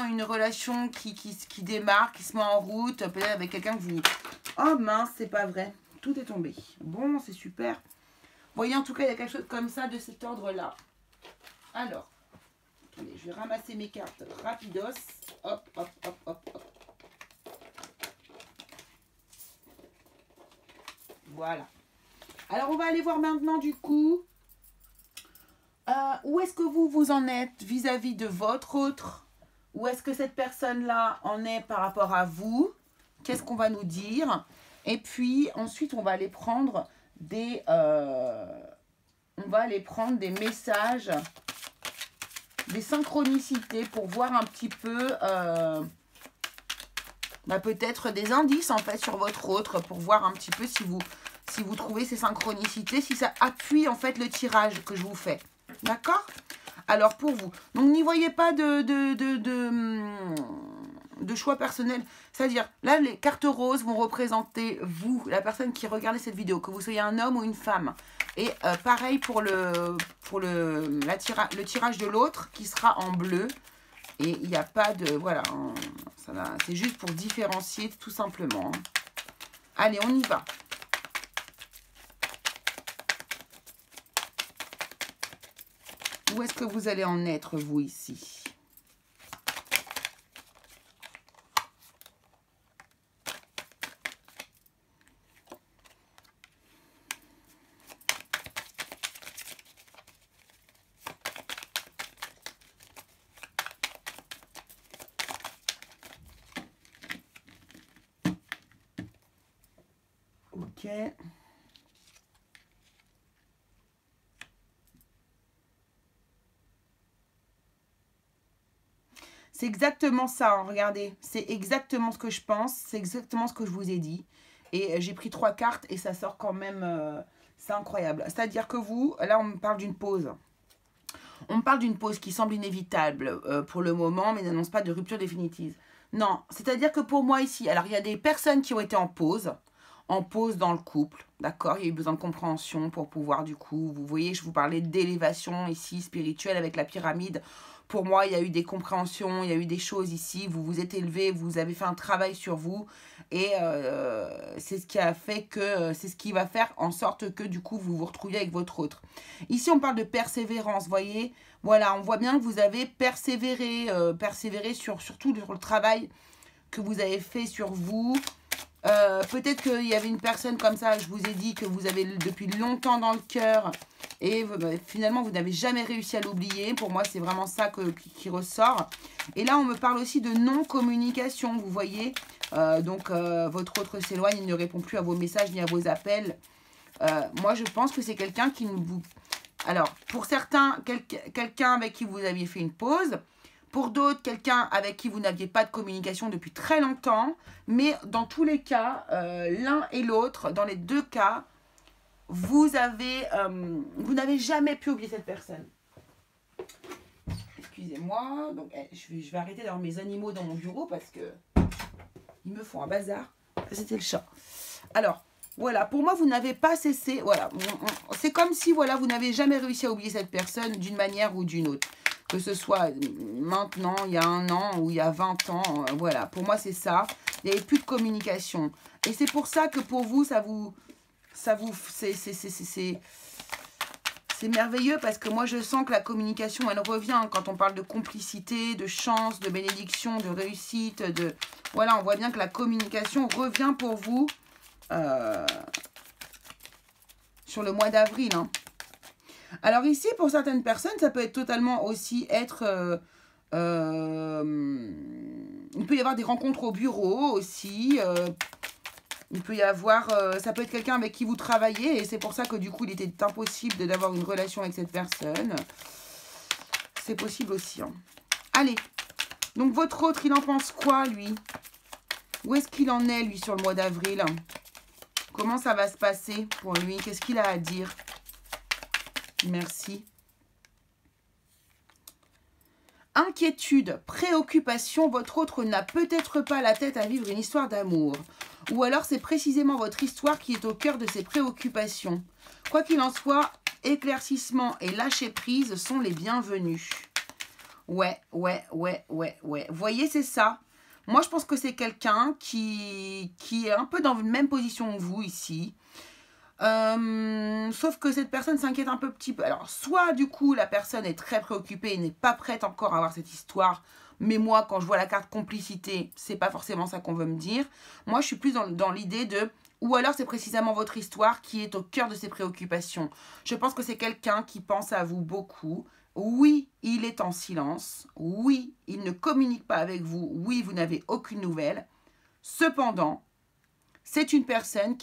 une relation qui démarre, qui se met en route, peut-être avec quelqu'un que vous... Oh mince, c'est pas vrai. Tout est tombé. Bon, c'est super. Vous voyez, en tout cas, il y a quelque chose comme ça de cet ordre-là. Alors, attendez, je vais ramasser mes cartes rapidos. Hop, hop, hop, hop, hop. Voilà. Alors, on va aller voir maintenant, du coup, où est-ce que vous en êtes vis-à-vis de votre autre? Où est-ce que cette personne-là en est par rapport à vous? Qu'est-ce qu'on va nous dire? Et puis, ensuite, on va aller prendre des messages, des synchronicités pour voir un petit peu... peut-être des indices, en fait, sur votre autre, pour voir un petit peu si vous trouvez ces synchronicités, si ça appuie en fait le tirage que je vous fais. D'accord? Alors pour vous, donc n'y voyez pas de choix personnel. C'est-à-dire, là, les cartes roses vont représenter vous, la personne qui regardait cette vidéo, que vous soyez un homme ou une femme. Et pareil pour le tirage de l'autre qui sera en bleu. Et il n'y a pas de... Voilà, c'est juste pour différencier tout simplement. Allez, on y va. Où est-ce que vous allez en être, vous, ici? Ok. C'est exactement ça, hein, regardez. C'est exactement ce que je pense. C'est exactement ce que je vous ai dit. Et j'ai pris 3 cartes et ça sort quand même... c'est incroyable. C'est-à-dire que vous, là, on me parle d'une pause. On me parle d'une pause qui semble inévitable pour le moment, mais n'annonce pas de rupture définitive. Non, c'est-à-dire que pour moi ici, alors il y a des personnes qui ont été en pause dans le couple, d'accord. Il y a eu besoin de compréhension pour pouvoir du coup, vous voyez, je vous parlais d'élévation ici, spirituelle avec la pyramide. Pour moi, il y a eu des compréhensions, il y a eu des choses ici, vous vous êtes élevé, vous avez fait un travail sur vous et c'est ce qui a fait que, c'est ce qui va faire en sorte que du coup, vous vous retrouviez avec votre autre. Ici, on parle de persévérance, vous voyez. Voilà, on voit bien que vous avez persévéré, surtout sur le travail que vous avez fait sur vous. Peut-être qu'il y avait une personne comme ça, je vous ai dit, que vous avez depuis longtemps dans le cœur et finalement vous n'avez jamais réussi à l'oublier. Pour moi, c'est vraiment ça qui ressort. Et là, on me parle aussi de non-communication, vous voyez. Votre autre s'éloigne, il ne répond plus à vos messages ni à vos appels. Moi, je pense que c'est quelqu'un qui ne vous... Alors, pour certains, quelqu'un avec qui vous aviez fait une pause. Pour d'autres, quelqu'un avec qui vous n'aviez pas de communication depuis très longtemps. Mais dans tous les cas, l'un et l'autre, dans les deux cas, vous n'avez jamais pu oublier cette personne. Excusez-moi. Donc, je vais arrêter d'avoir mes animaux dans mon bureau parce que ils me font un bazar. C'était le chat. Alors, voilà. Pour moi, vous n'avez pas cessé. Voilà. C'est comme si, voilà, vous n'avez jamais réussi à oublier cette personne d'une manière ou d'une autre. Que ce soit maintenant, il y a 1 an ou il y a 20 ans. Voilà, pour moi, c'est ça. Il n'y avait plus de communication. Et c'est pour ça que pour vous, c'est merveilleux parce que moi, je sens que la communication, elle revient quand on parle de complicité, de chance, de bénédiction, de réussite. Voilà, on voit bien que la communication revient pour vous sur le mois d'avril, hein. Alors ici, pour certaines personnes, ça peut être totalement aussi être... il peut y avoir des rencontres au bureau aussi. Il peut y avoir... ça peut être quelqu'un avec qui vous travaillez. Et c'est pour ça que du coup, il était impossible d'avoir une relation avec cette personne. C'est possible aussi, hein. Allez. Donc votre autre, il en pense quoi, lui? Où est-ce qu'il en est, lui, sur le mois d'avril? Comment ça va se passer pour lui? Qu'est-ce qu'il a à dire? Merci. Inquiétude, préoccupation, votre autre n'a peut-être pas la tête à vivre une histoire d'amour. Ou alors c'est précisément votre histoire qui est au cœur de ses préoccupations. Quoi qu'il en soit, éclaircissement et lâcher prise sont les bienvenus. Ouais. Vous voyez, c'est ça. Moi, je pense que c'est quelqu'un qui est un peu dans la même position que vous ici. Sauf que cette personne s'inquiète un petit peu. Alors, soit du coup, la personne est très préoccupée et n'est pas prête encore à avoir cette histoire. Mais moi, quand je vois la carte complicité, c'est pas forcément ça qu'on veut me dire. Moi, je suis plus dans l'idée de... Ou alors, c'est précisément votre histoire qui est au cœur de ses préoccupations. Je pense que c'est quelqu'un qui pense à vous beaucoup. Oui, il est en silence. Oui, il ne communique pas avec vous. Oui, vous n'avez aucune nouvelle. Cependant, c'est une personne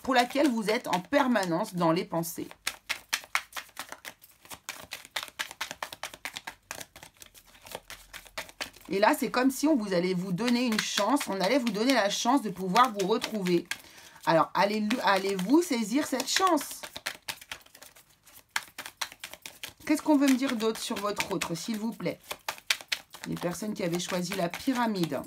pour laquelle vous êtes en permanence dans les pensées. Et là, c'est comme si vous allait vous donner une chance, on allait vous donner la chance de pouvoir vous retrouver. Alors, allez-vous saisir cette chance? Qu'est-ce qu'on veut me dire d'autre sur votre autre, s'il vous plaît? Les personnes qui avaient choisi la pyramide.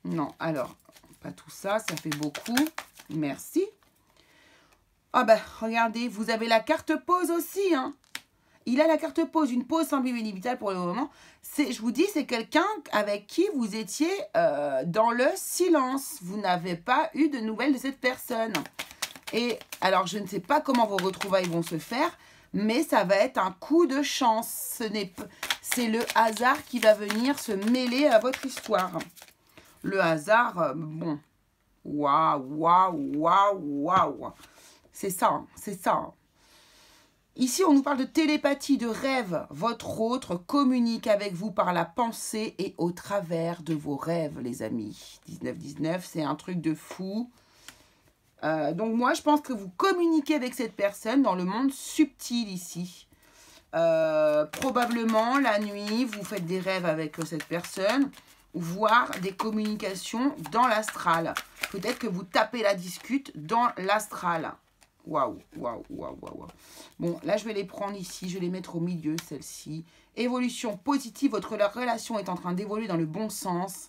Non, alors, pas tout ça, ça fait beaucoup. Merci. Ah ben, regardez, vous avez la carte pause aussi, hein. Il a la carte pause, une pause semble inévitable pour le moment. Je vous dis, c'est quelqu'un avec qui vous étiez dans le silence. Vous n'avez pas eu de nouvelles de cette personne. Et alors, je ne sais pas comment vos retrouvailles vont se faire, mais ça va être un coup de chance. C'est le hasard qui va venir se mêler à votre histoire. Le hasard, bon, waouh. C'est ça, c'est ça. Ici, on nous parle de télépathie, de rêve. Votre autre communique avec vous par la pensée et au travers de vos rêves, les amis. 19-19, c'est un truc de fou. Donc moi, je pense que vous communiquez avec cette personne dans le monde subtil ici. Probablement, la nuit, vous faites des rêves avec cette personne, voire des communications dans l'astral. Peut-être que vous tapez la discute dans l'astral. Waouh, waouh, waouh, waouh. Bon, là, je vais les prendre ici. Je vais les mettre au milieu, celle-ci. Évolution positive. Votre relation est en train d'évoluer dans le bon sens.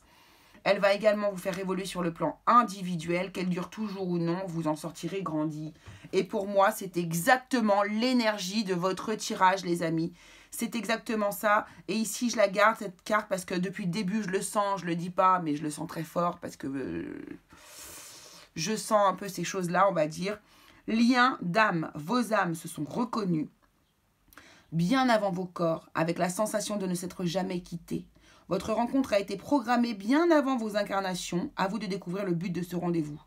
Elle va également vous faire évoluer sur le plan individuel. Qu'elle dure toujours ou non, vous en sortirez grandi. Et pour moi, c'est exactement l'énergie de votre tirage, les amis. C'est exactement ça. Et ici, je la garde, cette carte, parce que depuis le début, je le sens. Je ne le dis pas, mais je le sens très fort, parce que je sens un peu ces choses-là, on va dire. Lien d'âme, vos âmes se sont reconnues bien avant vos corps, avec la sensation de ne s'être jamais quittés. Votre rencontre a été programmée bien avant vos incarnations, à vous de découvrir le but de ce rendez-vous.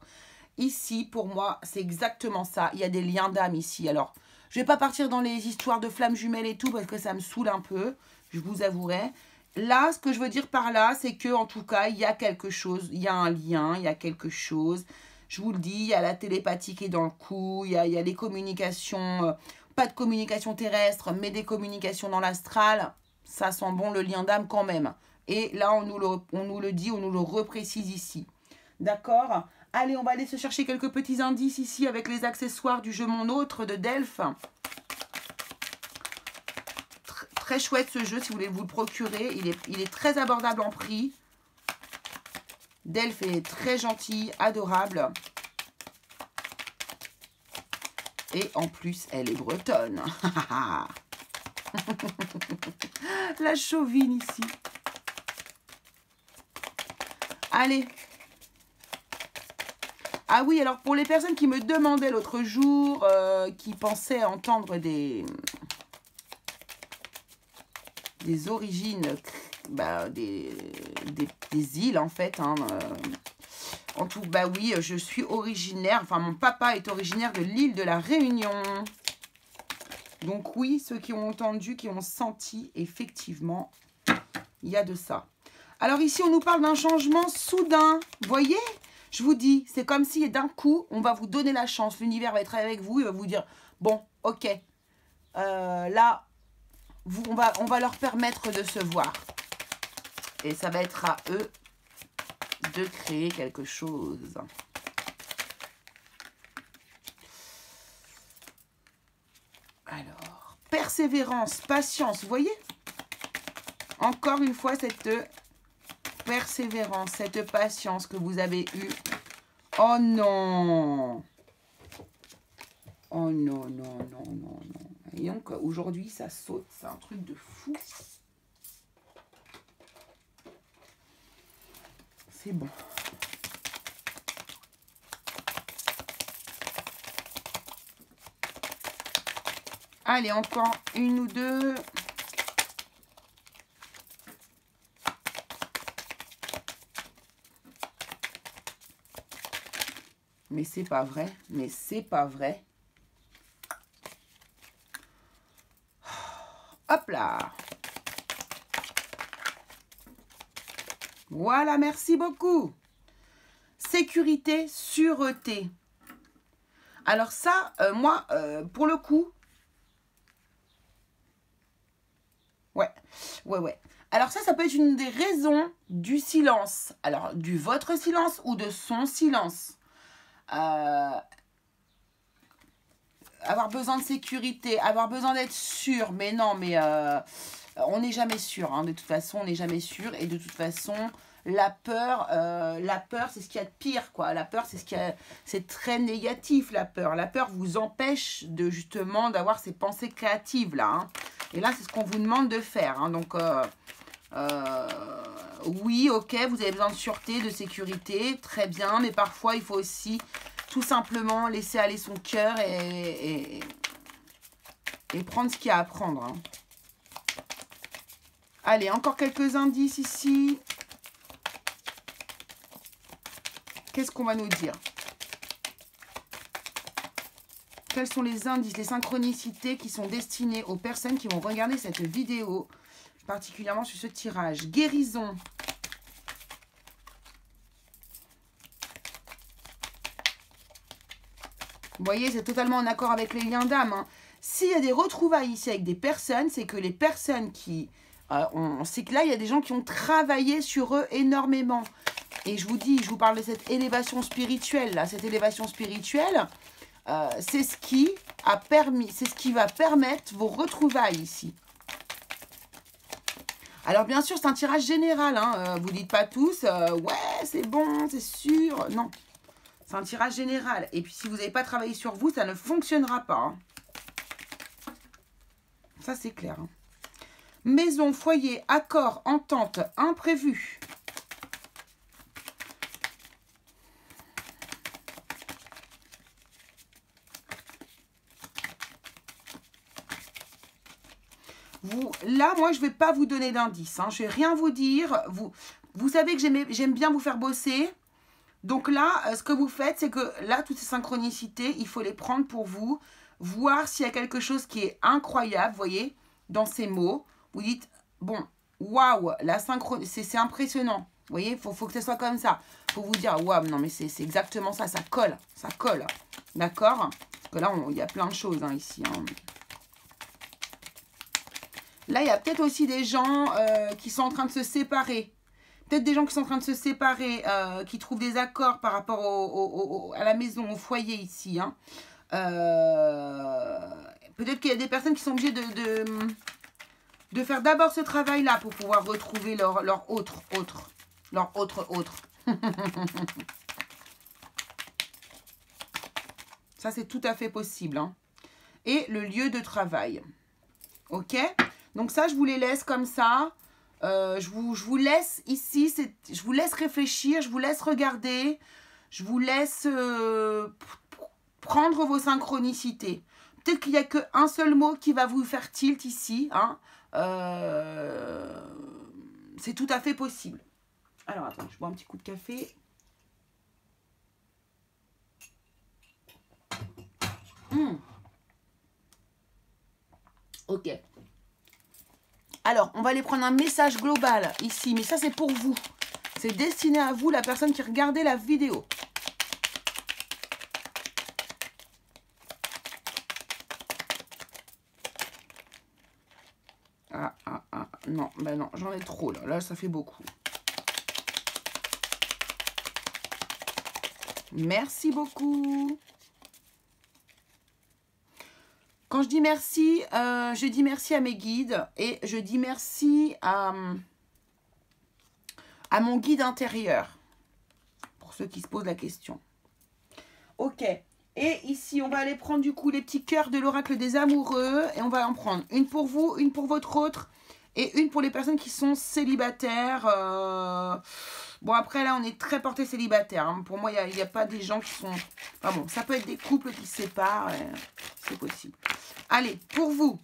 Ici, pour moi, c'est exactement ça, il y a des liens d'âme ici. Alors, je ne vais pas partir dans les histoires de flammes jumelles et tout, parce que ça me saoule un peu, je vous avouerai. Là, ce que je veux dire par là, c'est que en tout cas, il y a quelque chose, il y a un lien, il y a quelque chose. Je vous le dis, il y a la télépathie qui est dans le coup, il y a les communications, pas de communication terrestre, mais des communications dans l'astral. Ça sent bon le lien d'âme quand même. Et là, on nous le dit, on nous le reprécise ici. D'accord? Allez, on va aller se chercher quelques petits indices ici avec les accessoires du jeu Mon Autre de Delphes. Très chouette ce jeu, si vous voulez vous le procurer. Il est très abordable en prix. Delphes est très gentil, adorable. Et en plus, elle est bretonne. La chauvine ici. Allez. Ah oui, alors pour les personnes qui me demandaient l'autre jour, qui pensaient entendre des origines, bah, des îles en fait, hein, en tout, bah oui, je suis originaire, enfin mon papa est originaire de l'île de la Réunion. Donc oui, ceux qui ont entendu, qui ont senti, effectivement, il y a de ça. Alors ici, on nous parle d'un changement soudain. Vous voyez? Je vous dis, c'est comme si d'un coup, on va vous donner la chance. L'univers va être avec vous, il va vous dire, bon, ok, là, on va leur permettre de se voir. Et ça va être à eux de créer quelque chose. Alors, persévérance, patience, vous voyez? Encore une fois, cette persévérance, cette patience que vous avez eue. Oh non! Oh non, non, non, non, non. Et donc, aujourd'hui, ça saute. C'est un truc de fou. C'est bon. Allez, encore une ou deux. Mais c'est pas vrai. Mais c'est pas vrai. Hop là. Voilà, merci beaucoup. Sécurité, sûreté. Alors ça, moi, pour le coup... Ouais. Alors ça peut être une des raisons du silence. Alors, du votre silence ou de son silence. Avoir besoin de sécurité, avoir besoin d'être sûr. Mais non, mais on n'est jamais sûr. Hein. De toute façon, on n'est jamais sûr. Et de toute façon, la peur, c'est ce qu'il y a de pire, quoi. La peur, c'est très négatif, la peur. La peur vous empêche de justement d'avoir ces pensées créatives, là. Hein. Et là, c'est ce qu'on vous demande de faire. Hein. Donc, oui, ok, vous avez besoin de sûreté, de sécurité, très bien. Mais parfois, il faut aussi tout simplement laisser aller son cœur et prendre ce qu'il y a à prendre. Hein. Allez, encore quelques indices ici. Qu'est-ce qu'on va nous dire? quels sont les indices, les synchronicités qui sont destinés aux personnes qui vont regarder cette vidéo, particulièrement sur ce tirage. Guérison. Vous voyez, c'est totalement en accord avec les liens d'âme. Hein. S'il y a des retrouvailles ici avec des personnes, c'est que les personnes qui... c'est que là, il y a des gens qui ont travaillé sur eux énormément. Et je vous dis, je vous parle de cette élévation spirituelle. Là. Cette élévation spirituelle, c'est ce qui a permis, c'est ce qui va permettre vos retrouvailles ici. Alors, bien sûr, c'est un tirage général. Hein. Vous ne dites pas tous, ouais, c'est bon, c'est sûr. Non. C'est un tirage général. Et puis, si vous n'avez pas travaillé sur vous, ça ne fonctionnera pas. Hein. Ça, c'est clair. Hein. Maison, foyer, accord, entente, imprévu. Là, moi, je ne vais pas vous donner d'indice. Hein. Je ne vais rien vous dire. Vous savez que j'aime bien vous faire bosser. Donc là, ce que vous faites, c'est que là, toutes ces synchronicités, il faut les prendre pour vous, voir s'il y a quelque chose qui est incroyable, vous voyez, dans ces mots. Vous dites, bon, waouh, la synchro, c'est impressionnant. Vous voyez, il faut que ce soit comme ça. Il faut vous dire, waouh, non mais c'est exactement ça, ça colle. D'accord? Parce que là, il y a plein de choses hein, ici. Hein. Là, il y a peut-être aussi des gens qui sont en train de se séparer. Peut-être des gens qui sont en train de se séparer, qui trouvent des accords par rapport à la maison, au foyer ici. Hein. Peut-être qu'il y a des personnes qui sont obligées de faire d'abord ce travail-là pour pouvoir retrouver leur autre. Ça, c'est tout à fait possible. Hein. Et le lieu de travail. OK? Donc ça, je vous les laisse comme ça. Je vous laisse ici, je vous laisse réfléchir, je vous laisse regarder, je vous laisse prendre vos synchronicités. Peut-être qu'il n'y a qu'un seul mot qui va vous faire tilt ici. Hein. C'est tout à fait possible. Alors, attends, je bois un petit coup de café. Ok. Alors, on va aller prendre un message global ici, mais ça, c'est pour vous. C'est destiné à vous, la personne qui regardait la vidéo. Non, ben non, j'en ai trop, là. Là, ça fait beaucoup. Merci beaucoup. Quand je dis merci à mes guides et je dis merci à mon guide intérieur, pour ceux qui se posent la question. Ok, et ici, on va aller prendre du coup les petits cœurs de l'oracle des amoureux et on va en prendre une pour vous, une pour votre autre et une pour les personnes qui sont célibataires. Bon, après, là, on est très porté célibataire. Hein. Pour moi, il n'y a pas des gens qui sont... Enfin bon, ça peut être des couples qui se séparent. C'est possible. Allez, pour vous.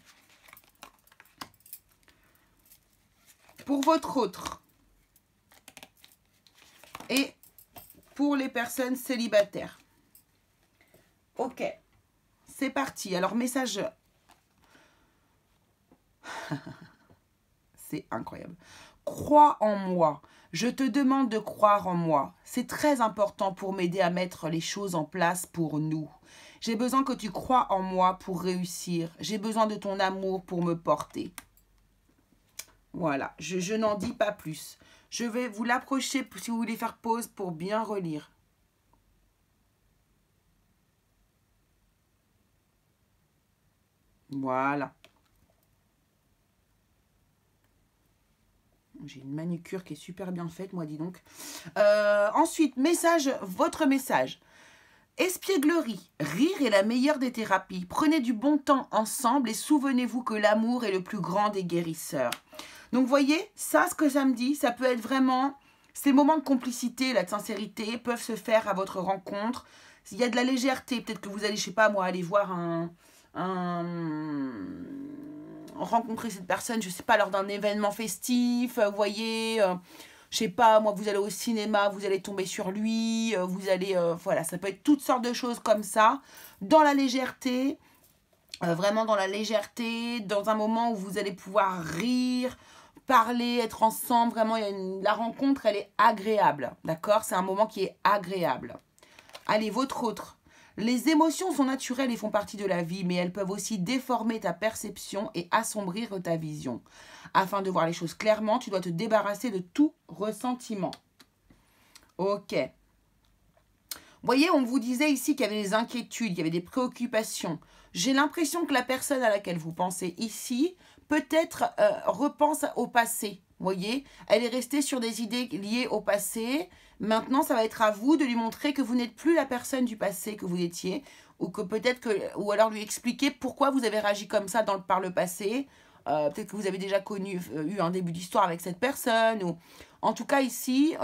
Pour votre autre. Et pour les personnes célibataires. Ok. C'est parti. Alors, message... C'est incroyable. Crois en moi. Je te demande de croire en moi. C'est très important pour m'aider à mettre les choses en place pour nous. J'ai besoin que tu crois en moi pour réussir. J'ai besoin de ton amour pour me porter. Voilà, je n'en dis pas plus. Je vais vous l'approcher si vous voulez faire pause pour bien relire. Voilà. J'ai une manucure qui est super bien faite, moi, dis donc. Ensuite, votre message. Espièglerie, rire est la meilleure des thérapies. Prenez du bon temps ensemble et souvenez-vous que l'amour est le plus grand des guérisseurs. Donc, vous voyez, ça, ce que ça me dit, ça peut être vraiment... Ces moments de complicité, là, de sincérité, peuvent se faire à votre rencontre. S'il y a de la légèreté, peut-être que vous allez, je sais pas moi, aller voir rencontrer cette personne, je sais pas, lors d'un événement festif, vous voyez... je sais pas, moi, vous allez au cinéma, vous allez tomber sur lui, vous allez, voilà, ça peut être toutes sortes de choses comme ça, dans la légèreté, vraiment dans la légèreté, dans un moment où vous allez pouvoir rire, parler, être ensemble, vraiment, la rencontre, elle est agréable, d'accord? C'est un moment qui est agréable. Allez, votre autre. Les émotions sont naturelles et font partie de la vie, mais elles peuvent aussi déformer ta perception et assombrir ta vision. Afin de voir les choses clairement, tu dois te débarrasser de tout ressentiment. Ok. Vous voyez, on vous disait ici qu'il y avait des inquiétudes, il y avait des préoccupations. J'ai l'impression que la personne à laquelle vous pensez ici, peut-être repense au passé. Vous voyez, elle est restée sur des idées liées au passé. Maintenant, ça va être à vous de lui montrer que vous n'êtes plus la personne du passé que vous étiez, ou que peut-être que, ou alors lui expliquer pourquoi vous avez réagi comme ça par le passé. Peut-être que vous avez déjà eu un début d'histoire avec cette personne, ou en tout cas ici,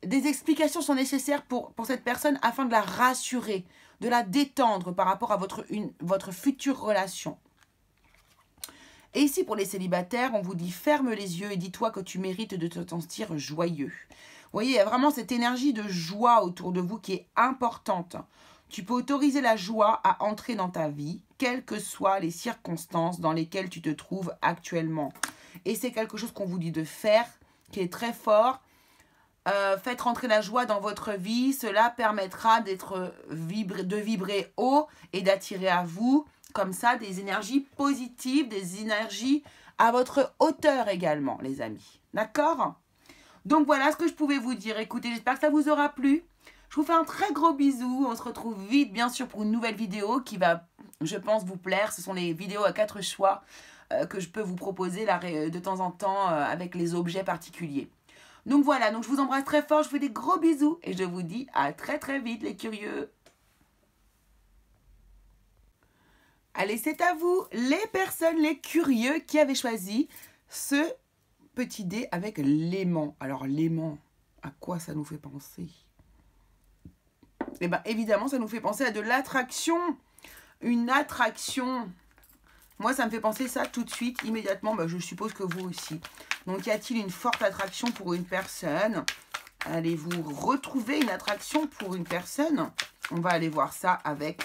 des explications sont nécessaires pour cette personne afin de la rassurer, de la détendre par rapport à votre future relation. Et ici, pour les célibataires, on vous dit ferme les yeux et dis-toi que tu mérites de te sentir joyeux. Vous voyez, il y a vraiment cette énergie de joie autour de vous qui est importante. Tu peux autoriser la joie à entrer dans ta vie, quelles que soient les circonstances dans lesquelles tu te trouves actuellement. Et c'est quelque chose qu'on vous dit de faire, qui est très fort. Faites rentrer la joie dans votre vie. Cela permettra de vibrer haut et d'attirer à vous comme ça des énergies positives, des énergies à votre hauteur également, les amis. D'accord? Donc voilà ce que je pouvais vous dire. Écoutez, j'espère que ça vous aura plu. Je vous fais un très gros bisou. On se retrouve vite, bien sûr, pour une nouvelle vidéo qui va, je pense, vous plaire. Ce sont les vidéos à 4 choix que je peux vous proposer là, de temps en temps avec les objets particuliers. Donc voilà, donc je vous embrasse très fort. Je vous fais des gros bisous et je vous dis à très très vite, les curieux. Allez, c'est à vous, les personnes, les curieux qui avaient choisi ce petit dé avec l'aimant. Alors, l'aimant, à quoi ça nous fait penser? Eh bien, évidemment, ça nous fait penser à de l'attraction. Une attraction. Moi, ça me fait penser ça tout de suite, immédiatement. Bah, je suppose que vous aussi. Donc, y a-t-il une forte attraction pour une personne? Allez-vous retrouver une attraction pour une personne? On va aller voir ça avec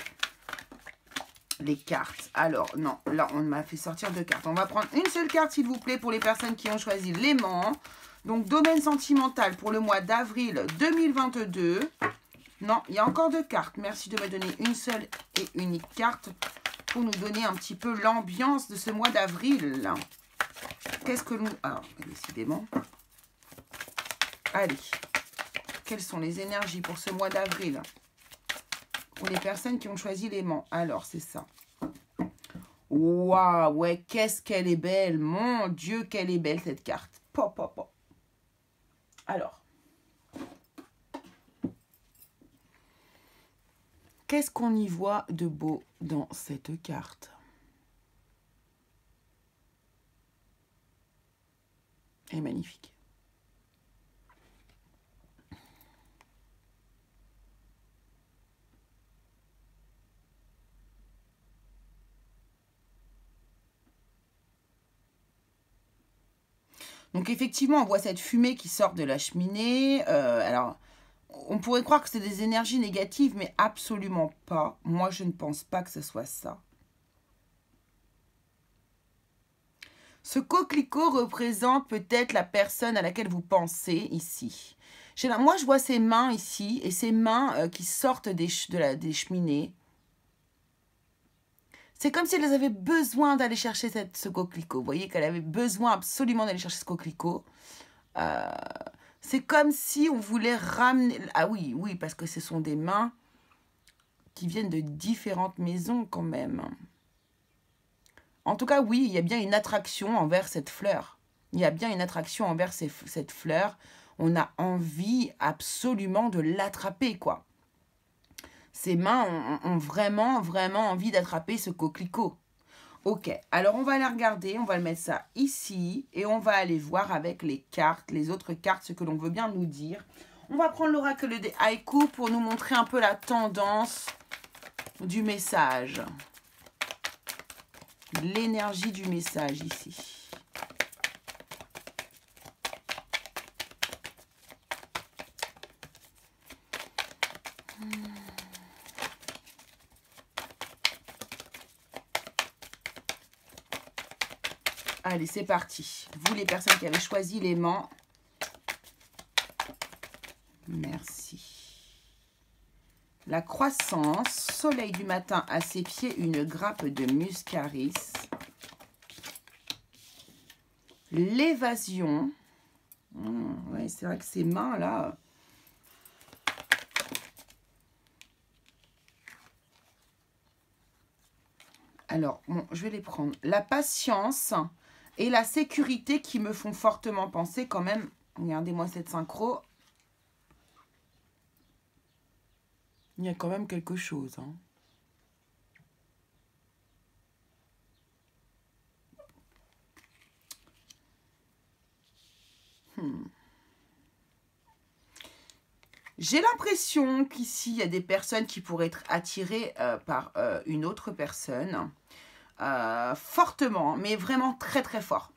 les cartes. Alors, non, là, on m'a fait sortir 2 cartes. On va prendre une seule carte, s'il vous plaît, pour les personnes qui ont choisi l'aimant. Donc, domaine sentimental pour le mois d'avril 2022. Non, il y a encore 2 cartes. Merci de me donner une seule et unique carte pour nous donner un petit peu l'ambiance de ce mois d'avril. Qu'est-ce que nous... Alors, décidément. Allez. Quelles sont les énergies pour ce mois d'avril? Pour les personnes qui ont choisi l'aimant. Alors, c'est ça. Waouh, ouais, qu'est-ce qu'elle est belle. Mon Dieu, qu'elle est belle, cette carte. Pop, pop, pop. Alors. Qu'est-ce qu'on y voit de beau dans cette carte? Elle est magnifique. Donc effectivement, on voit cette fumée qui sort de la cheminée. Alors, on pourrait croire que c'est des énergies négatives, mais absolument pas. Moi, je ne pense pas que ce soit ça. Ce coquelicot représente peut-être la personne à laquelle vous pensez ici. Moi, je vois ses mains ici, et ses mains qui sortent des cheminées. C'est comme si elle avait besoin d'aller chercher ce coquelicot. Vous voyez qu'elle avait besoin absolument d'aller chercher ce coquelicot. C'est comme si on voulait ramener... Ah oui, oui, parce que ce sont des mains qui viennent de différentes maisons quand même. En tout cas, oui, il y a bien une attraction envers cette fleur. Il y a bien une attraction envers cette fleur. On a envie absolument de l'attraper, quoi. Ses mains ont vraiment, vraiment envie d'attraper ce coquelicot. Ok, alors on va la regarder, on va le mettre ça ici. Et on va aller voir avec les cartes, les autres cartes, ce que l'on veut bien nous dire. On va prendre l'oracle des haïkus pour nous montrer un peu la tendance du message. L'énergie du message ici. Allez, c'est parti. Vous, les personnes qui avaient choisi l'aimant. Merci. La croissance. Soleil du matin à ses pieds. Une grappe de muscaris. L'évasion. Ouais, c'est vrai que ces mains, là... Alors, bon, je vais les prendre. La patience et la sécurité qui me font fortement penser quand même. Regardez-moi cette synchro. Il y a quand même quelque chose. Hein. J'ai l'impression qu'ici, il y a des personnes qui pourraient être attirées par une autre personne. Fortement, mais vraiment très très fort.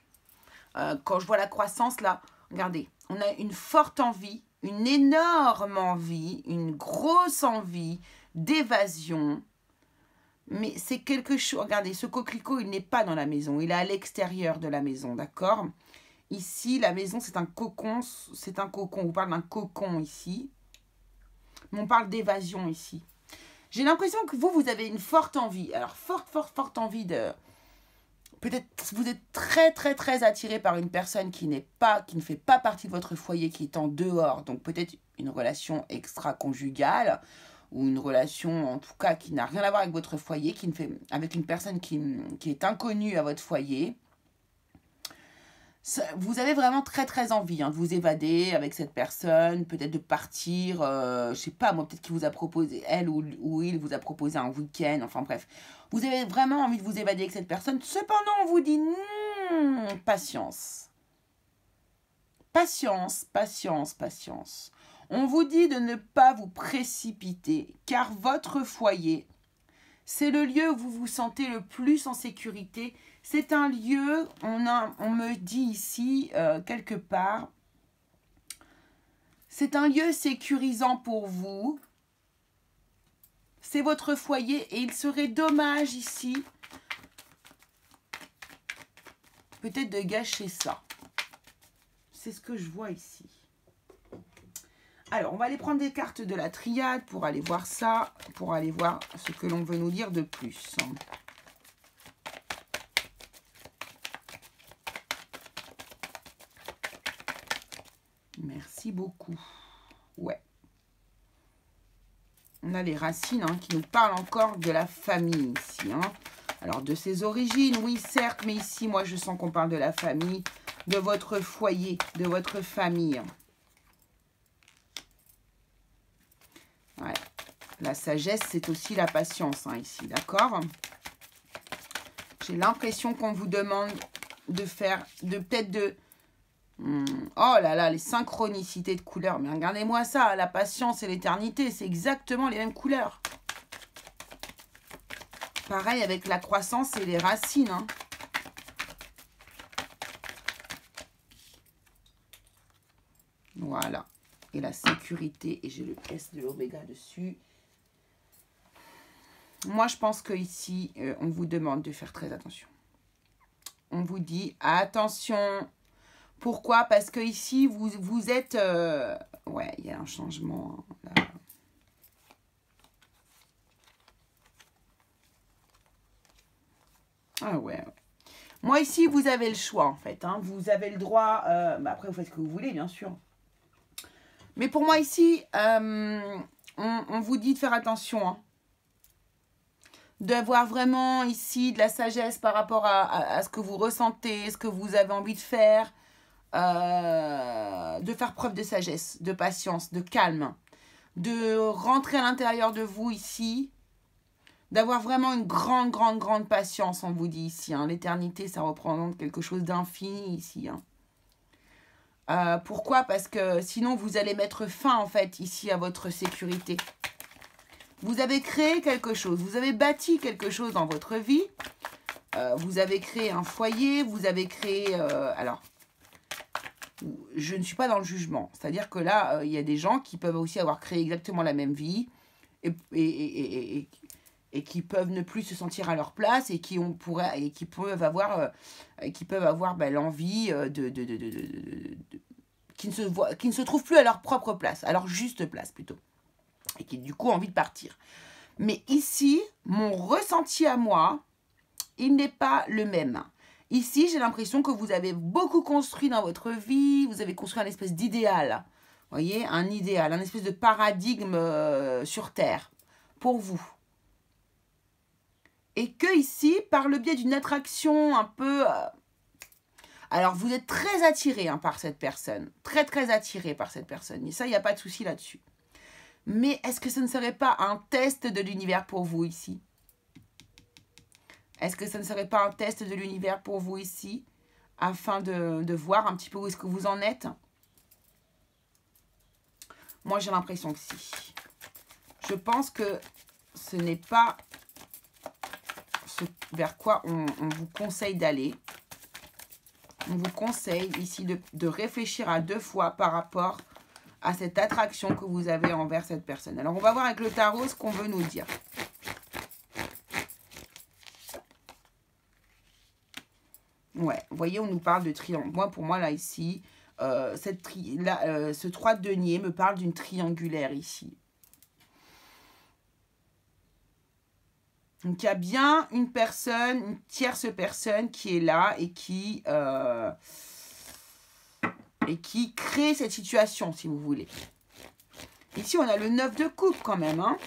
Quand je vois la croissance là, regardez, on a une forte envie, une énorme envie, une grosse envie d'évasion. Mais c'est quelque chose, regardez, ce coquelicot, il n'est pas dans la maison, il est à l'extérieur de la maison, d'accord? Ici, la maison, c'est un cocon, on parle d'un cocon ici. Mais on parle d'évasion ici. J'ai l'impression que vous avez une forte envie. Alors, forte envie de... Peut-être vous êtes très, très, très attiré par une personne qui ne fait pas partie de votre foyer, qui est en dehors. Donc, peut-être une relation extra-conjugale ou une relation, en tout cas, qui n'a rien à voir avec votre foyer, avec une personne qui est inconnue à votre foyer. Vous avez vraiment très très envie de vous évader avec cette personne, peut-être de partir, je sais pas moi, peut-être qu'il vous a proposé, elle ou il vous a proposé un week-end, enfin bref. Vous avez vraiment envie de vous évader avec cette personne, cependant on vous dit patience. Patience, patience, patience. On vous dit de ne pas vous précipiter, car votre foyer, c'est le lieu où vous vous sentez le plus en sécurité. C'est un lieu, on me dit ici, quelque part, c'est un lieu sécurisant pour vous. C'est votre foyer et il serait dommage ici, peut-être de gâcher ça. C'est ce que je vois ici. Alors, on va aller prendre des cartes de la triade pour aller voir ça, pour aller voir ce que l'on veut nous dire de plus. Merci beaucoup. Ouais. On a les racines qui nous parlent encore de la famille ici. Alors, de ses origines, oui, certes, mais ici, moi, je sens qu'on parle de la famille, de votre foyer, de votre famille. Ouais. La sagesse, c'est aussi la patience, ici, d'accord? J'ai l'impression qu'on vous demande de faire, oh là là, les synchronicités de couleurs. Mais regardez-moi ça, la patience et l'éternité, c'est exactement les mêmes couleurs. Pareil avec la croissance et les racines. Voilà. Et la sécurité. Et j'ai le S de l'oméga dessus. Moi, je pense qu'ici, on vous demande de faire très attention. On vous dit attention. Pourquoi? Parce que ici, vous êtes... ouais, il y a un changement. Là. Ah ouais. Moi, ici, vous avez le choix, en fait. Vous avez le droit... après, vous faites ce que vous voulez, bien sûr. Mais pour moi, ici, on vous dit de faire attention. D'avoir vraiment, ici, de la sagesse par rapport à ce que vous ressentez, ce que vous avez envie de faire. De faire preuve de sagesse, de patience, de calme. De rentrer à l'intérieur de vous, ici. D'avoir vraiment une grande, grande, grande patience, on vous dit ici. L'éternité, ça représente quelque chose d'infini ici. Pourquoi? Parce que sinon, vous allez mettre fin, en fait, ici, à votre sécurité. Vous avez créé quelque chose. Vous avez bâti quelque chose dans votre vie. Vous avez créé un foyer. Vous avez créé... alors, je ne suis pas dans le jugement. C'est-à-dire que là, il y a des gens qui peuvent aussi avoir créé exactement la même vie. Et et qui peuvent ne plus se sentir à leur place et qui peuvent avoir l'envie qui ne se trouvent plus à leur propre place, à leur juste place plutôt, et qui du coup ont envie de partir. Mais ici, mon ressenti à moi, il n'est pas le même. Ici, j'ai l'impression que vous avez beaucoup construit dans votre vie, vous avez construit un espèce d'idéal, vous voyez, un idéal, un espèce de paradigme sur Terre, pour vous. Et que ici, par le biais d'une attraction un peu... alors, vous êtes très attiré par cette personne, très très attiré par cette personne, et ça, il n'y a pas de souci là-dessus. Mais est-ce que ce ne serait pas un test de l'univers pour vous ici? Est-ce que ce ne serait pas un test de l'univers pour vous ici, afin de voir un petit peu où est-ce que vous en êtes? Moi, j'ai l'impression que si. Je pense que ce n'est pas ce vers quoi on vous conseille d'aller. On vous conseille ici de réfléchir à 2 fois par rapport à cette attraction que vous avez envers cette personne. Alors, on va voir avec le tarot ce qu'on veut nous dire. Ouais, vous voyez, on nous parle de triangle. Moi, pour moi, là, ici, ce 3 de denier me parle d'une triangulaire ici. Donc, il y a bien une personne, une tierce personne qui est là et qui crée cette situation, si vous voulez. Ici, on a le 9 de coupe quand même, hein.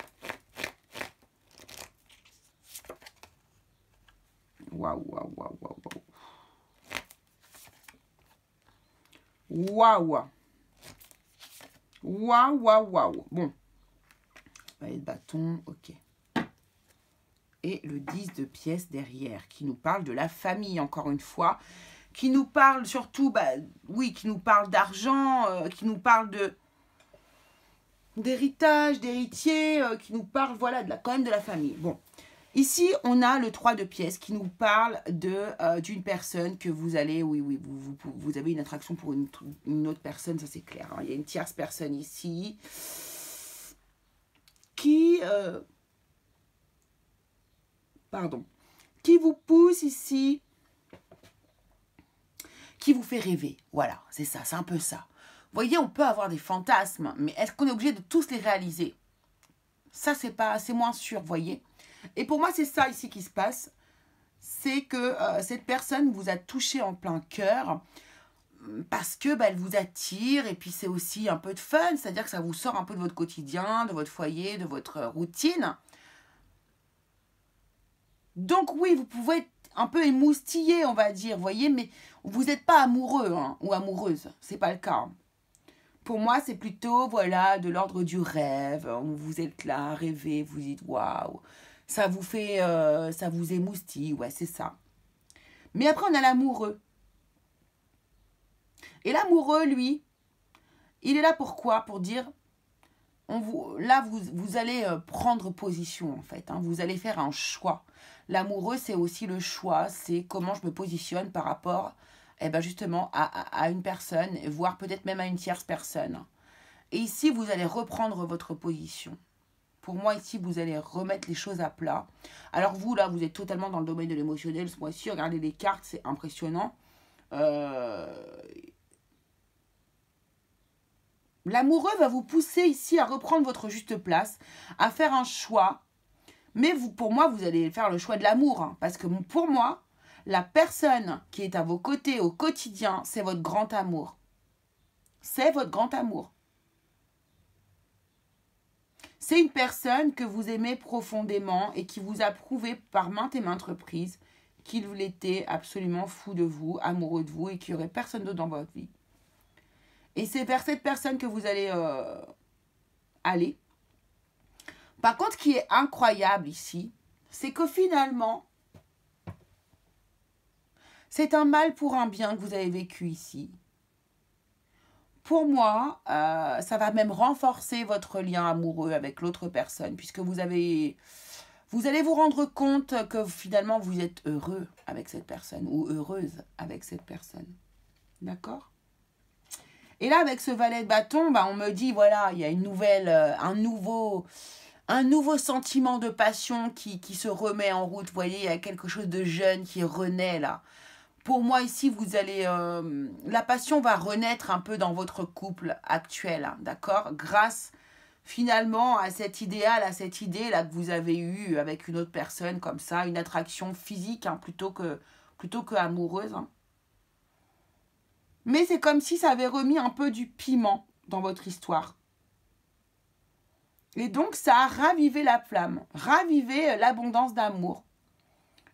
Waouh, waouh, waouh, waouh, waouh. Waouh. Waouh, waouh, waouh. Bon. Valet de bâton, ok. Et le 10 de pièces derrière, qui nous parle de la famille, encore une fois. Qui nous parle surtout, oui, qui nous parle d'argent, qui nous parle d'héritage, d'héritier, qui nous parle, voilà, quand même de la famille. Bon. Ici, on a le 3 de pièces qui nous parle d'une personne que vous allez, oui, vous avez une attraction pour une autre personne, ça c'est clair. Hein. Il y a une tierce personne ici qui vous pousse ici, qui vous fait rêver. Voilà, c'est ça, c'est un peu ça. Vous voyez, on peut avoir des fantasmes, mais est-ce qu'on est obligé de tous les réaliser? Ça, c'est moins sûr, vous voyez. Et pour moi, c'est ça ici qui se passe. C'est que cette personne vous a touché en plein cœur parce que elle vous attire. Et puis, c'est aussi un peu de fun. C'est-à-dire que ça vous sort un peu de votre quotidien, de votre foyer, de votre routine. Donc, oui, vous pouvez être un peu émoustillé, on va dire, vous voyez. Mais vous n'êtes pas amoureux ou amoureuse. C'est pas le cas. Pour moi, c'est plutôt, voilà, de l'ordre du rêve. Vous êtes là, rêvez, vous dites, waouh. Ça vous fait, ça vous émoustille, ouais, c'est ça. Mais après, on a l'amoureux. Et l'amoureux, lui, il est là pour quoi? Pour dire, là, vous allez prendre position, en fait. Hein, vous allez faire un choix. L'amoureux, c'est aussi le choix. C'est comment je me positionne par rapport, justement, à une personne, voire peut-être même à une tierce personne. Et ici, vous allez reprendre votre position. Pour moi, ici, vous allez remettre les choses à plat. Alors vous, là, vous êtes totalement dans le domaine de l'émotionnel ce mois-ci. Regardez les cartes, c'est impressionnant. L'amoureux va vous pousser ici à reprendre votre juste place, à faire un choix. Mais pour moi, vous allez faire le choix de l'amour. Hein, parce que pour moi, la personne qui est à vos côtés au quotidien, c'est votre grand amour. C'est votre grand amour. C'est une personne que vous aimez profondément et qui vous a prouvé par maintes et maintes reprises qu'il était absolument fou de vous, amoureux de vous et qu'il n'y aurait personne d'autre dans votre vie. Et c'est vers cette personne que vous allez aller. Par contre, ce qui est incroyable ici, c'est que finalement, c'est un mal pour un bien que vous avez vécu ici. Pour moi, ça va même renforcer votre lien amoureux avec l'autre personne, puisque vous allez vous rendre compte que finalement, vous êtes heureux avec cette personne ou heureuse avec cette personne. D'accord? Et là, avec ce valet de bâton, on me dit, voilà, il y a un nouveau un nouveau sentiment de passion qui se remet en route. Vous voyez, il y a quelque chose de jeune qui renaît là. Pour moi, ici, vous allez... la passion va renaître un peu dans votre couple actuel, hein, d'accord? Grâce, finalement, à cet idéal, à cette idée là que vous avez eue avec une autre personne, comme ça, une attraction physique, hein, plutôt que amoureuse. Hein. Mais c'est comme si ça avait remis un peu du piment dans votre histoire. Et donc, ça a ravivé la flamme, ravivé l'abondance d'amour.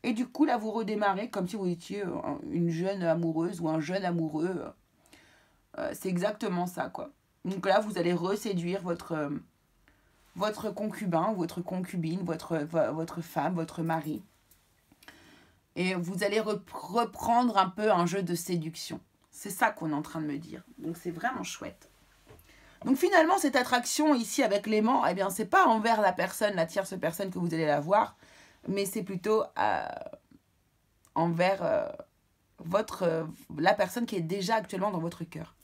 Et du coup, là, vous redémarrez comme si vous étiez une jeune amoureuse ou un jeune amoureux. C'est exactement ça, quoi. Donc là, vous allez reséduire votre concubin, votre concubine, votre femme, votre mari. Et vous allez reprendre un peu un jeu de séduction. C'est ça qu'on est en train de me dire. Donc, c'est vraiment chouette. Donc, finalement, cette attraction ici avec l'aimant, eh bien, c'est pas envers la personne, la tierce personne que vous allez la voir, mais c'est plutôt envers la personne qui est déjà actuellement dans votre cœur.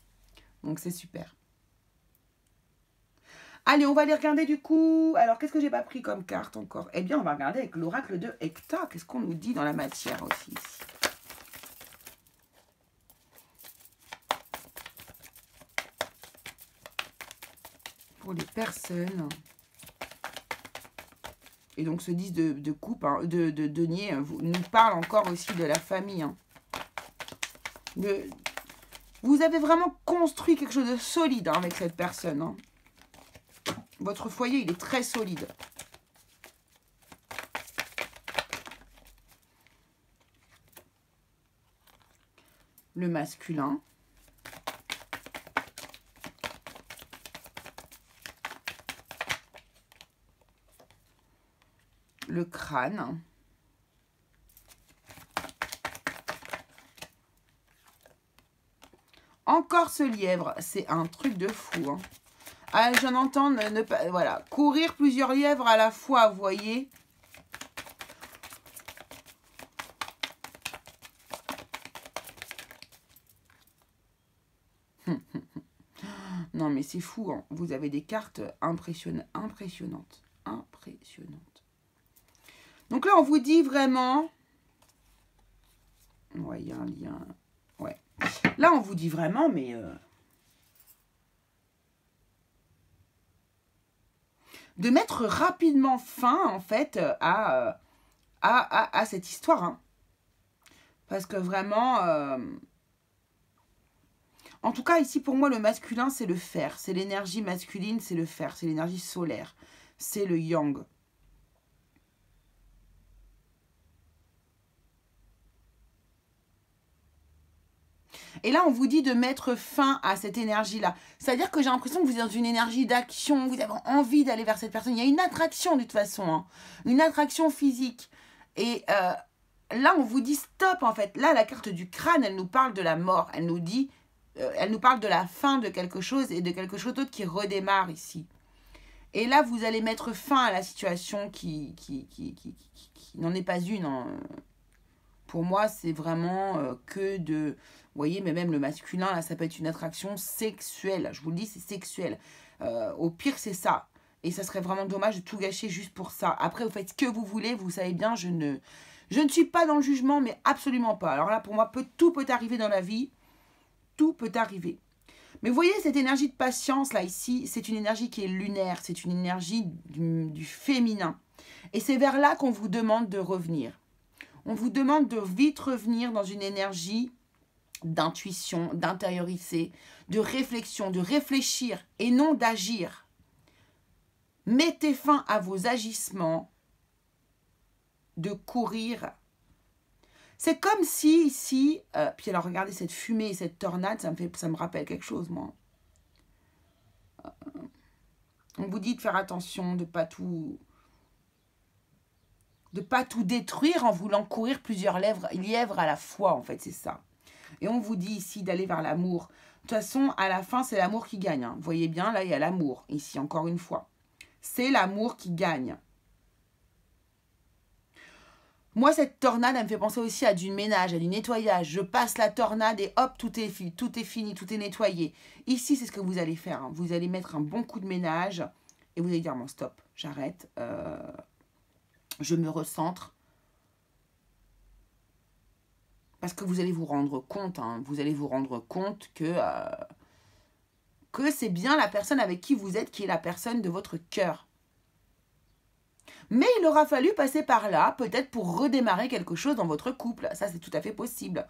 Donc, c'est super. Allez, on va aller regarder du coup. Alors, qu'est-ce que j'ai pas pris comme carte encore? Eh bien, on va regarder avec l'oracle de Hector. Qu'est-ce qu'on nous dit dans la matière aussi ici? Pour les personnes. Et donc, ce 10 de coupe, hein, de denier, nous parle encore aussi de la famille. Hein. Vous avez vraiment construit quelque chose de solide hein, avec cette personne. Hein. Votre foyer, il est très solide. Le masculin. Le crâne. Encore ce lièvre, c'est un truc de fou. Hein. Ah, j'en entends ne pas... Voilà, courir plusieurs lièvres à la fois, vous voyez. Non, mais c'est fou. Hein. Vous avez des cartes impressionnantes. Impressionnantes. Donc là, on vous dit vraiment... Ouais, il y a un lien... Ouais. Là, on vous dit vraiment, mais... de mettre rapidement fin, en fait, à cette histoire. Hein. Parce que vraiment... En tout cas, ici, pour moi, le masculin, c'est le fer. C'est l'énergie masculine, c'est le fer. C'est l'énergie solaire. C'est le yang. Et là, on vous dit de mettre fin à cette énergie-là. C'est-à-dire que j'ai l'impression que vous êtes dans une énergie d'action, vous avez envie d'aller vers cette personne. Il y a une attraction de toute façon, hein. Une attraction physique. Et là, on vous dit stop, en fait. Là, la carte du crâne, elle nous parle de la mort. Elle nous dit, elle nous parle de la fin de quelque chose et de quelque chose d'autre qui redémarre ici. Et là, vous allez mettre fin à la situation qui n'en est pas une. Hein. Pour moi, c'est vraiment que de... Vous voyez, mais même le masculin, là, ça peut être une attraction sexuelle. Je vous le dis, c'est sexuel. Au pire, c'est ça. Et ça serait vraiment dommage de tout gâcher juste pour ça. Après, vous faites ce que vous voulez. Vous savez bien, je ne suis pas dans le jugement, mais absolument pas. Alors là, pour moi, tout peut arriver dans la vie. Tout peut arriver. Mais vous voyez, cette énergie de patience, là, ici, c'est une énergie qui est lunaire. C'est une énergie du féminin. Et c'est vers là qu'on vous demande de revenir. On vous demande de vite revenir dans une énergie d'intuition, d'intérioriser, de réflexion, de réfléchir et non d'agir. Mettez fin à vos agissements de courir. C'est comme si ici, puis alors regardez cette fumée et cette tornade, ça me rappelle quelque chose, moi. On vous dit de faire attention, de pas tout détruire en voulant courir plusieurs lièvres à la fois, en fait, c'est ça. Et on vous dit ici d'aller vers l'amour. De toute façon, à la fin, c'est l'amour qui gagne. Hein. Vous voyez bien, là, il y a l'amour, ici, encore une fois. C'est l'amour qui gagne. Moi, cette tornade, elle me fait penser aussi à du ménage, à du nettoyage. Je passe la tornade et hop, tout est fini, tout est nettoyé. Ici, c'est ce que vous allez faire. Hein. Vous allez mettre un bon coup de ménage et vous allez dire, bon, stop, j'arrête. Je me recentre. Parce que vous allez vous rendre compte, hein, vous allez vous rendre compte que c'est bien la personne avec qui vous êtes qui est la personne de votre cœur. Mais il aura fallu passer par là, peut-être pour redémarrer quelque chose dans votre couple. Ça, c'est tout à fait possible.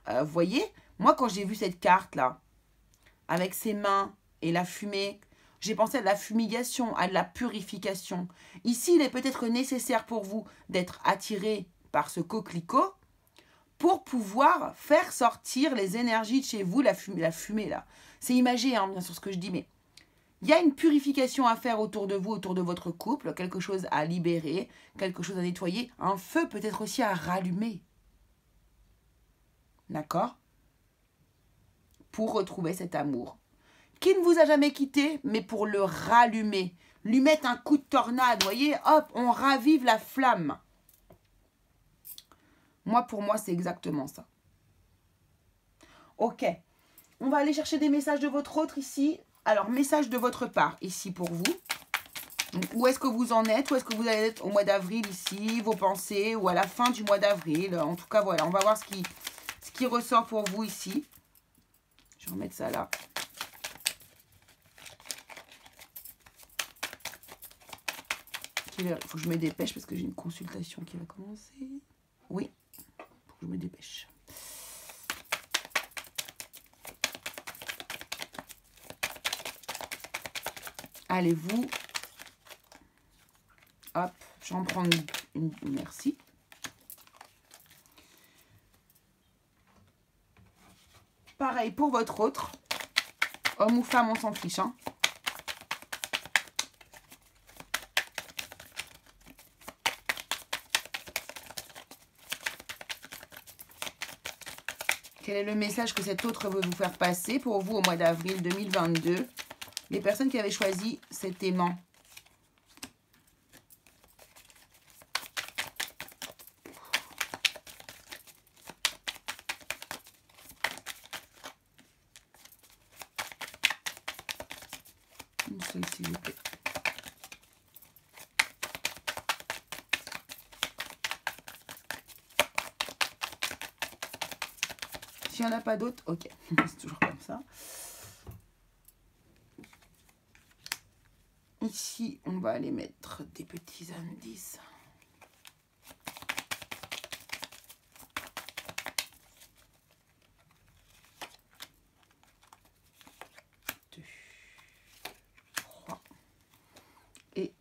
Vous voyez, moi, quand j'ai vu cette carte-là, avec ses mains et la fumée, j'ai pensé à de la fumigation, à de la purification. Ici, il est peut-être nécessaire pour vous d'être attiré par ce coquelicot pour pouvoir faire sortir les énergies de chez vous, la fumée là. C'est imagé, hein, bien sûr, ce que je dis, mais il y a une purification à faire autour de vous, autour de votre couple, quelque chose à libérer, quelque chose à nettoyer, un feu peut-être aussi à rallumer. D'accord? Pour retrouver cet amour qui ne vous a jamais quitté, mais pour le rallumer, lui mettre un coup de tornade, voyez, hop, on ravive la flamme. Moi, pour moi, c'est exactement ça. Ok, on va aller chercher des messages de votre autre ici. Alors, message de votre part ici pour vous. Donc, où est-ce que vous en êtes? Où est-ce que vous allez être au mois d'avril ici? Vos pensées ou à la fin du mois d'avril? En tout cas, voilà, on va voir ce qui ressort pour vous ici. Je vais remettre ça là. Il faut que je me dépêche parce que j'ai une consultation qui va commencer. Oui, il faut que je me dépêche. Allez, vous. Hop, je vais en prendre une. Merci. Pareil pour votre autre. Homme ou femme, on s'en fiche, hein. Quel est le message que cet autre veut vous faire passer pour vous au mois d'avril 2022? Les personnes qui avaient choisi cet aimant. Une seule, s'il vous plaît. S'il n'y en a pas d'autres, ok. C'est toujours comme ça. Ici, on va aller mettre des petits indices. Deux, trois. Et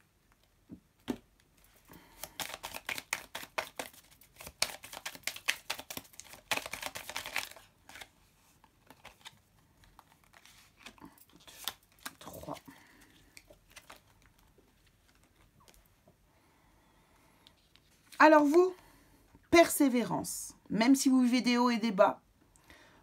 trois. Alors vous, persévérance. Même si vous vivez des hauts et des bas,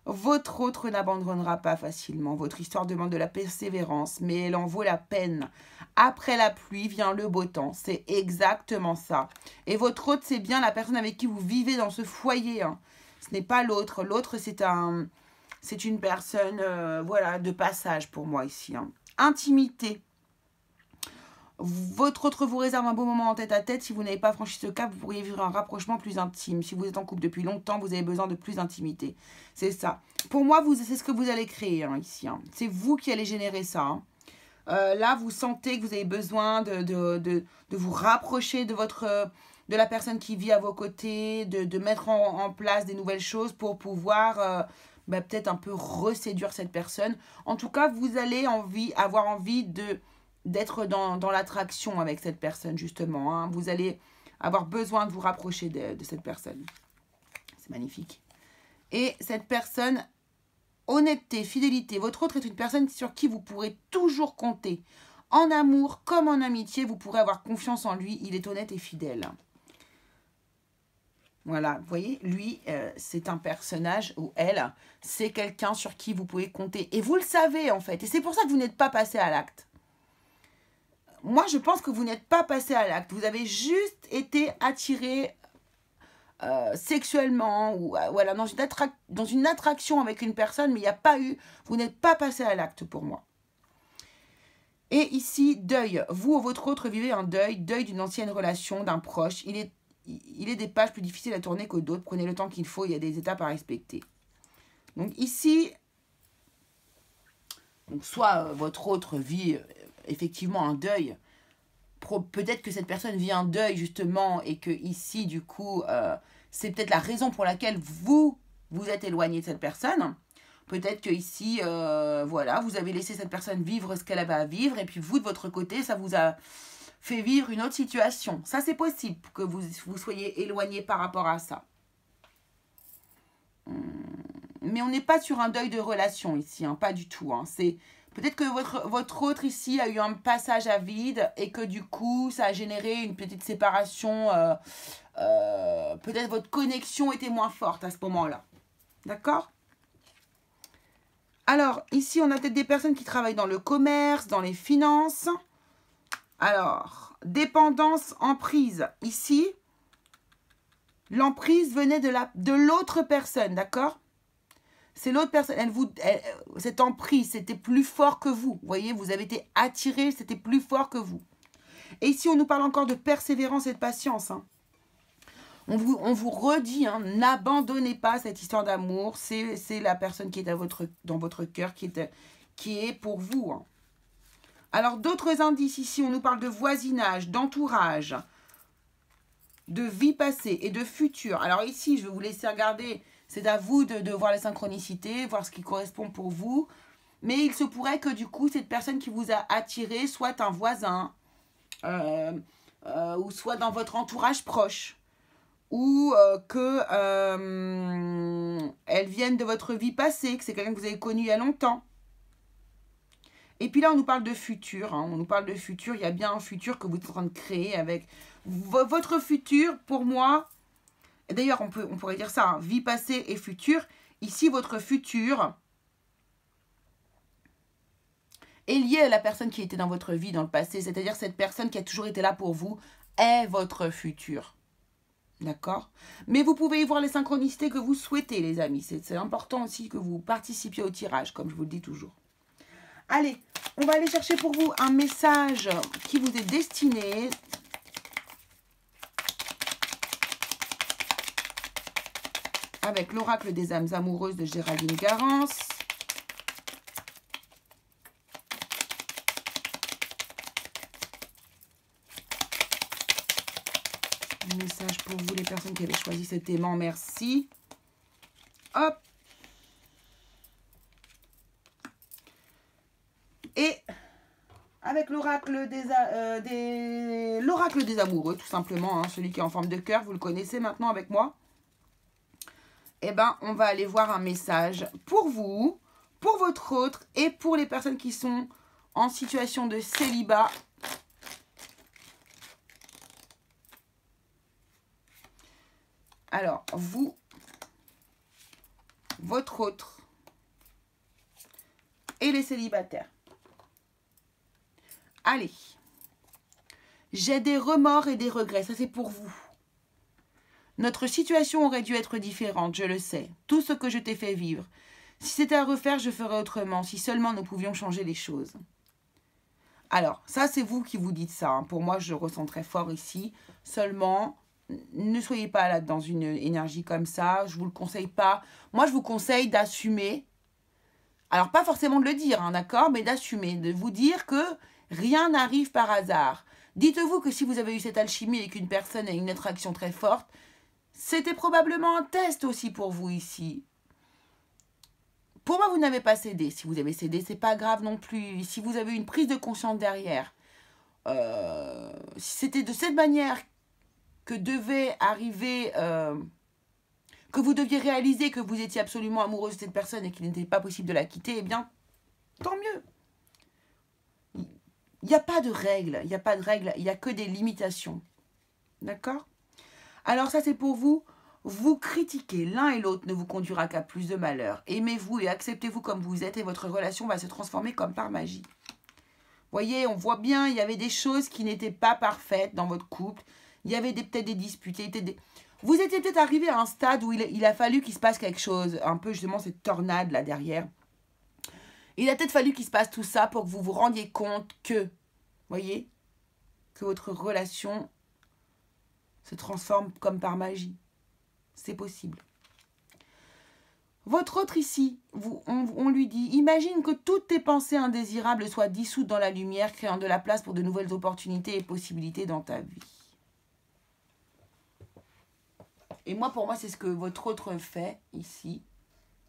votre autre n'abandonnera pas facilement. Votre histoire demande de la persévérance, mais elle en vaut la peine. Après la pluie vient le beau temps. C'est exactement ça. Et votre autre, c'est bien la personne avec qui vous vivez dans ce foyer, hein. Ce n'est pas l'autre. L'autre, c'est une personne voilà, de passage pour moi ici, hein. Intimité. Votre autre vous réserve un beau moment en tête-à-tête. Si vous n'avez pas franchi ce cap, vous pourriez vivre un rapprochement plus intime. Si vous êtes en couple depuis longtemps, vous avez besoin de plus d'intimité. C'est ça. Pour moi, c'est ce que vous allez créer, hein, ici, hein. C'est vous qui allez générer ça, hein. Là, vous sentez que vous avez besoin de vous rapprocher de la personne qui vit à vos côtés, de mettre en place des nouvelles choses pour pouvoir peut-être un peu reséduire cette personne. En tout cas, vous allez avoir envie d'être dans l'attraction avec cette personne, justement, hein. Vous allez avoir besoin de vous rapprocher de cette personne. C'est magnifique. Et cette personne, honnêteté, fidélité. Votre autre est une personne sur qui vous pourrez toujours compter. En amour comme en amitié, vous pourrez avoir confiance en lui. Il est honnête et fidèle. Voilà, vous voyez, lui, c'est un personnage, ou elle, c'est quelqu'un sur qui vous pouvez compter. Et vous le savez, en fait. Et c'est pour ça que vous n'êtes pas passé à l'acte. Moi, je pense que vous n'êtes pas passé à l'acte. Vous avez juste été attiré sexuellement ou voilà, dans une attraction avec une personne, mais il n'y a pas eu... Vous n'êtes pas passé à l'acte pour moi. Et ici, deuil. Vous ou votre autre vivez un deuil, deuil d'une ancienne relation, d'un proche. Il est des pages plus difficiles à tourner que d'autres. Prenez le temps qu'il faut, il y a des étapes à respecter. Donc ici, donc soit votre autre vit effectivement un deuil. Peut-être que cette personne vit un deuil justement et que ici, du coup, c'est peut-être la raison pour laquelle vous êtes éloigné de cette personne. Peut-être que ici, voilà, vous avez laissé cette personne vivre ce qu'elle avait à vivre et puis vous, de votre côté, ça vous a fait vivre une autre situation. Ça, c'est possible que vous soyez éloigné par rapport à ça. Mais on n'est pas sur un deuil de relation ici, hein, pas du tout. Hein. C'est peut-être que votre autre ici a eu un passage à vide et que du coup, ça a généré une petite séparation. Peut-être votre connexion était moins forte à ce moment-là. D'accord ? Alors, ici, on a peut-être des personnes qui travaillent dans le commerce, dans les finances. Alors, dépendance, emprise. Ici, l'emprise venait de l'autre personne, d'accord ? C'est l'autre personne. Cette emprise, c'était plus fort que vous. Vous voyez, vous avez été attiré, c'était plus fort que vous. Et ici, on nous parle encore de persévérance et de patience. Hein. On vous redit, hein, n'abandonnez pas cette histoire d'amour. C'est la personne qui est dans votre cœur, qui est pour vous. Hein. Alors, d'autres indices ici, on nous parle de voisinage, d'entourage, de vie passée et de futur. Alors ici, je vais vous laisser regarder. C'est à vous de voir les synchronicités, voir ce qui correspond pour vous. Mais il se pourrait que du coup, cette personne qui vous a attiré soit un voisin, ou soit dans votre entourage proche. Ou elle vienne de votre vie passée, que c'est quelqu'un que vous avez connu il y a longtemps. Et puis là, on nous parle de futur. Hein, on nous parle de futur. Il y a bien un futur que vous êtes en train de créer avec votre futur. Pour moi, d'ailleurs, on pourrait dire ça, hein, vie passée et futur. Ici, votre futur est lié à la personne qui était dans votre vie dans le passé. C'est-à-dire cette personne qui a toujours été là pour vous est votre futur. D'accord ? Mais vous pouvez y voir les synchronicités que vous souhaitez, les amis. C'est important aussi que vous participiez au tirage, comme je vous le dis toujours. Allez, on va aller chercher pour vous un message qui vous est destiné. Avec l'oracle des âmes amoureuses de Géraldine Garance. Message pour vous, les personnes qui avaient choisi cet aimant, merci. Hop. Et avec l'oracle l'oracle des amoureux, tout simplement, hein, celui qui est en forme de cœur, vous le connaissez maintenant avec moi. Eh bien, on va aller voir un message pour vous, pour votre autre et pour les personnes qui sont en situation de célibat. Alors, vous, votre autre et les célibataires. Allez. J'ai des remords et des regrets. Ça, c'est pour vous. Notre situation aurait dû être différente, je le sais. Tout ce que je t'ai fait vivre. Si c'était à refaire, je ferais autrement. Si seulement nous pouvions changer les choses. Alors, ça, c'est vous qui vous dites ça. Hein. Pour moi, je ressens très fort ici. Seulement, ne soyez pas là dans une énergie comme ça. Je ne vous le conseille pas. Moi, je vous conseille d'assumer. Alors, pas forcément de le dire, hein, d'accord, mais d'assumer. De vous dire que rien n'arrive par hasard. Dites-vous que si vous avez eu cette alchimie et qu'une personne a une attraction très forte, c'était probablement un test aussi pour vous ici. Pour moi, vous n'avez pas cédé. Si vous avez cédé, c'est pas grave non plus. Si vous avez une prise de conscience derrière, si c'était de cette manière que devait arriver, que vous deviez réaliser que vous étiez absolument amoureuse de cette personne et qu'il n'était pas possible de la quitter, eh bien, tant mieux. Il n'y a pas de règles, il n'y a pas de règles, il n'y a que des limitations. D'accord ? Alors ça, c'est pour vous. Vous critiquer l'un et l'autre ne vous conduira qu'à plus de malheur. Aimez-vous et acceptez-vous comme vous êtes et votre relation va se transformer comme par magie. Voyez, on voit bien, il y avait des choses qui n'étaient pas parfaites dans votre couple. Il y avait peut-être des disputes. Vous étiez peut-être arrivé à un stade où il a fallu qu'il se passe quelque chose. Un peu justement cette tornade là derrière. Il a peut-être fallu qu'il se passe tout ça pour que vous vous rendiez compte que, voyez, que votre relation se transforme comme par magie. C'est possible. Votre autre ici, on lui dit, imagine que toutes tes pensées indésirables soient dissoutes dans la lumière, créant de la place pour de nouvelles opportunités et possibilités dans ta vie. Et moi, pour moi, c'est ce que votre autre fait ici.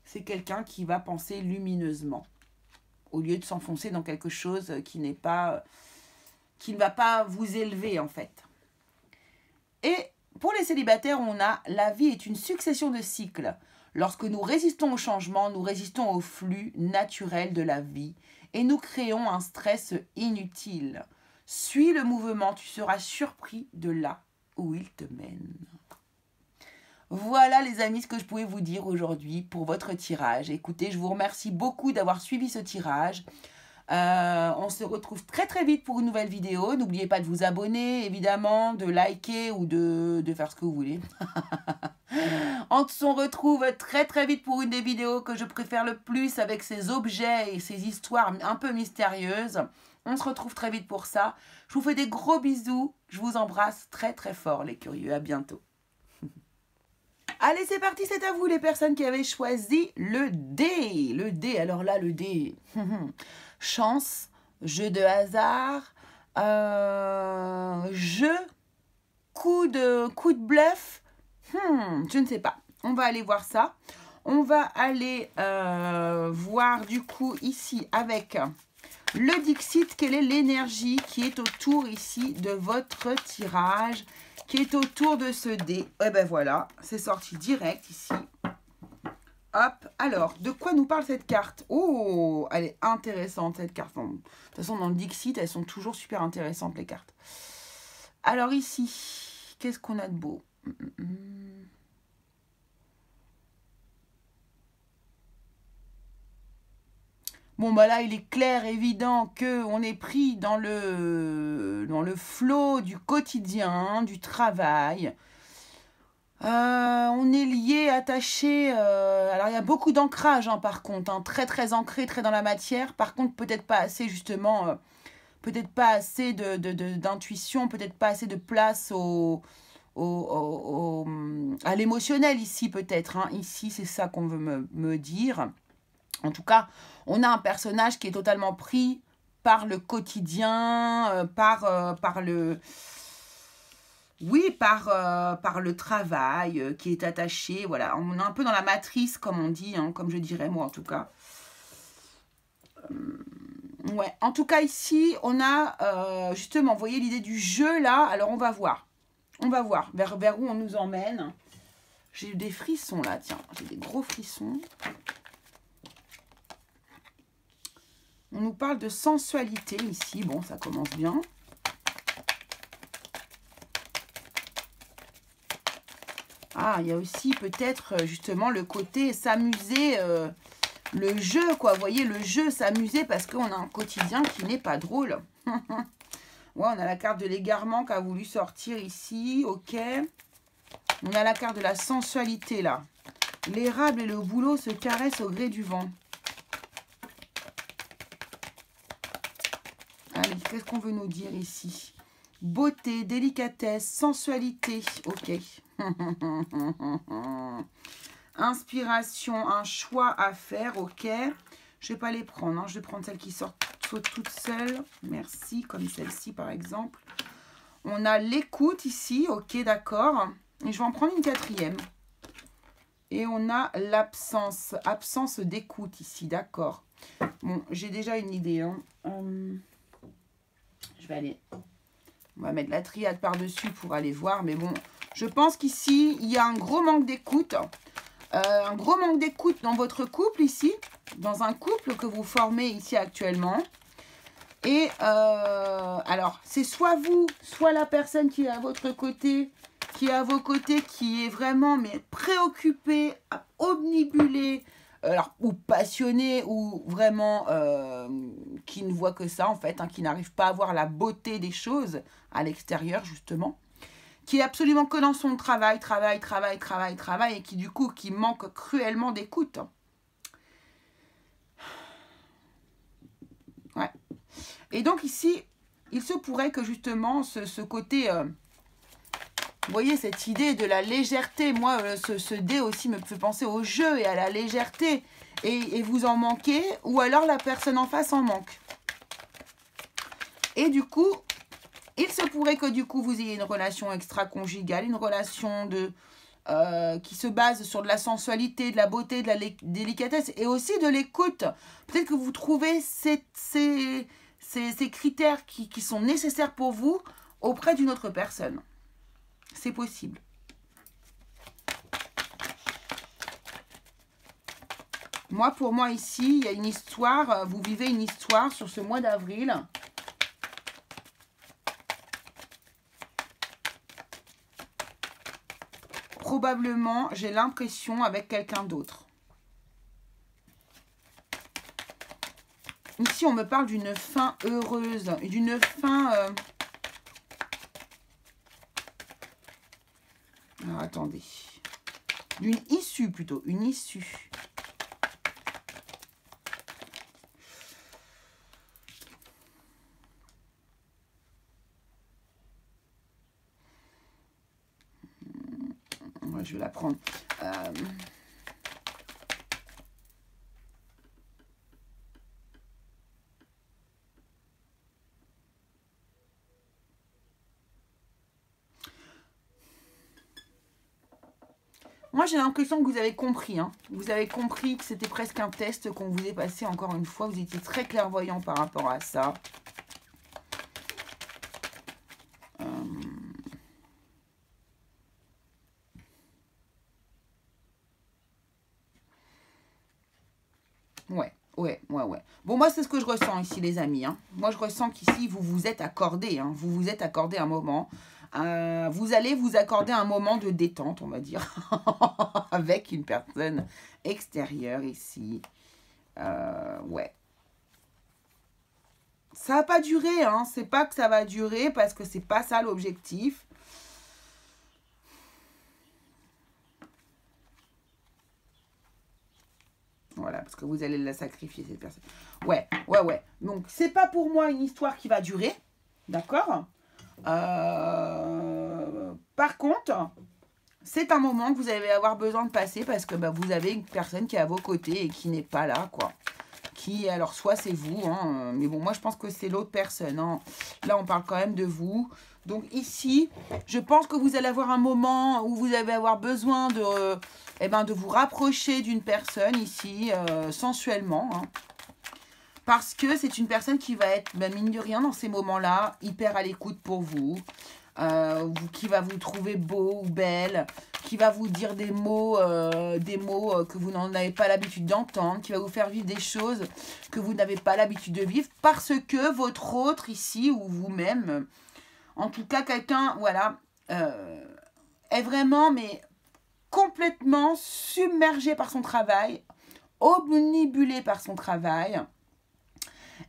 C'est quelqu'un qui va penser lumineusement, au lieu de s'enfoncer dans quelque chose qui n'est pas, qui ne va pas vous élever en fait. Et pour les célibataires, on a la vie est une succession de cycles. Lorsque nous résistons au changement, nous résistons au flux naturel de la vie et nous créons un stress inutile. Suis le mouvement, tu seras surpris de là où il te mène. Voilà les amis ce que je pouvais vous dire aujourd'hui pour votre tirage. Écoutez, je vous remercie beaucoup d'avoir suivi ce tirage. On se retrouve très très vite pour une nouvelle vidéo. N'oubliez pas de vous abonner, évidemment, de liker ou de faire ce que vous voulez. On se retrouve très très vite pour une des vidéos que je préfère le plus avec ces objets et ces histoires un peu mystérieuses. On se retrouve très vite pour ça. Je vous fais des gros bisous. Je vous embrasse très très fort les curieux. À bientôt. Allez, c'est parti, c'est à vous les personnes qui avez choisi le dé. Le dé, alors là, le dé. Chance, jeu de hasard, jeu, coup de bluff. Je ne sais pas. On va aller voir ça. On va aller voir du coup ici avec le Dixit, quelle est l'énergie qui est autour ici de votre tirage, qui est autour de ce dé. Et ben voilà, c'est sorti direct ici. Hop, alors, de quoi nous parle cette carte? Oh, elle est intéressante cette carte. Bon, de toute façon, dans le Dixit, elles sont toujours super intéressantes les cartes. Alors ici, qu'est-ce qu'on a de beau? Bon, bah là, il est clair, évident qu'on est pris dans le flot du quotidien, du travail. On est lié, attaché. Alors, il y a beaucoup d'ancrage, hein, par contre. Hein, très, très ancré, très dans la matière. Par contre, peut-être pas assez, justement, peut-être pas assez d'intuition, peut-être pas assez de place à l'émotionnel ici, peut-être. Hein. Ici, c'est ça qu'on veut me dire. En tout cas, on a un personnage qui est totalement pris par le quotidien, par le travail, qui est attaché. Voilà, on est un peu dans la matrice, comme on dit, hein, comme je dirais moi en tout cas. Ouais, en tout cas ici, on a justement, vous voyez l'idée du jeu là. Alors on va voir vers où on nous emmène. J'ai eu des frissons là, tiens, j'ai des gros frissons. On nous parle de sensualité ici. Bon, ça commence bien. Ah, il y a aussi peut-être justement le côté s'amuser, le jeu, quoi. Vous voyez, le jeu, s'amuser parce qu'on a un quotidien qui n'est pas drôle. Ouais, on a la carte de l'égarement qui a voulu sortir ici. Ok. On a la carte de la sensualité, là. L'érable et le bouleau se caressent au gré du vent. Allez, qu'est-ce qu'on veut nous dire ici? Beauté, délicatesse, sensualité. Ok. Inspiration, un choix à faire. Ok. Je ne vais pas les prendre. Hein. Je vais prendre celles qui sortent toutes seules. Merci. Comme celle-ci, par exemple. On a l'écoute ici. Ok, d'accord. Et je vais en prendre une quatrième. Et on a l'absence. Absence d'écoute ici. D'accord. Bon, j'ai déjà une idée. Hein. Je vais aller... On va mettre la triade par-dessus pour aller voir. Mais bon, je pense qu'ici, il y a un gros manque d'écoute. Un gros manque d'écoute dans votre couple ici. Dans un couple que vous formez ici actuellement. Et alors, c'est soit vous, soit la personne qui est à votre côté, qui est à vos côtés, qui est vraiment mais préoccupée, obnubilée, alors, ou passionné, ou vraiment qui ne voit que ça en fait, hein, qui n'arrive pas à voir la beauté des choses à l'extérieur justement, qui est absolument que dans son travail, et qui du coup, qui manque cruellement d'écoute. Ouais. Et donc ici, il se pourrait que justement ce côté... vous voyez, cette idée de la légèreté, moi, ce dé aussi me fait penser au jeu et à la légèreté. Et vous en manquez, ou alors la personne en face en manque. Et du coup, il se pourrait que du coup, vous ayez une relation extra-conjugale, une relation qui se base sur de la sensualité, de la beauté, de la délicatesse et aussi de l'écoute. Peut-être que vous trouvez ces critères qui sont nécessaires pour vous auprès d'une autre personne. C'est possible. Moi, pour moi, ici, il y a une histoire. Vous vivez une histoire sur ce mois d'avril. Probablement, j'ai l'impression, avec quelqu'un d'autre. Ici, on me parle d'une fin heureuse, d'une fin... Alors, attendez. D'une issue, plutôt. Une issue. Je vais la prendre. Moi, j'ai l'impression que vous avez compris. Hein. Vous avez compris que c'était presque un test qu'on vous est passé encore une fois. Vous étiez très clairvoyant par rapport à ça. Ouais. Bon, moi, c'est ce que je ressens ici, les amis. Hein. Moi, je ressens qu'ici, vous vous êtes accordé. Hein. Vous vous êtes accordé un moment. Vous allez vous accorder un moment de détente, on va dire, avec une personne extérieure ici. Ouais. Ça va pas durer, hein. C'est pas que ça va durer parce que c'est pas ça l'objectif. Voilà, parce que vous allez la sacrifier, cette personne. Ouais. Donc, c'est pas pour moi une histoire qui va durer. D'accord ? Par contre, c'est un moment que vous allez avoir besoin de passer parce que vous avez une personne qui est à vos côtés et qui n'est pas là, quoi. Qui, alors, soit c'est vous, hein, mais bon, moi, je pense que c'est l'autre personne. Hein. Là, on parle quand même de vous. Donc, ici, je pense que vous allez avoir un moment où vous allez avoir besoin de vous rapprocher d'une personne ici, sensuellement. Hein. Parce que c'est une personne qui va être, mine de rien, dans ces moments-là, hyper à l'écoute pour vous. Qui va vous trouver beau ou belle, qui va vous dire des mots que vous n'en avez pas l'habitude d'entendre, qui va vous faire vivre des choses que vous n'avez pas l'habitude de vivre, parce que votre autre ici, ou vous-même, en tout cas quelqu'un, voilà, est vraiment, mais complètement submergé par son travail, omnibulé par son travail,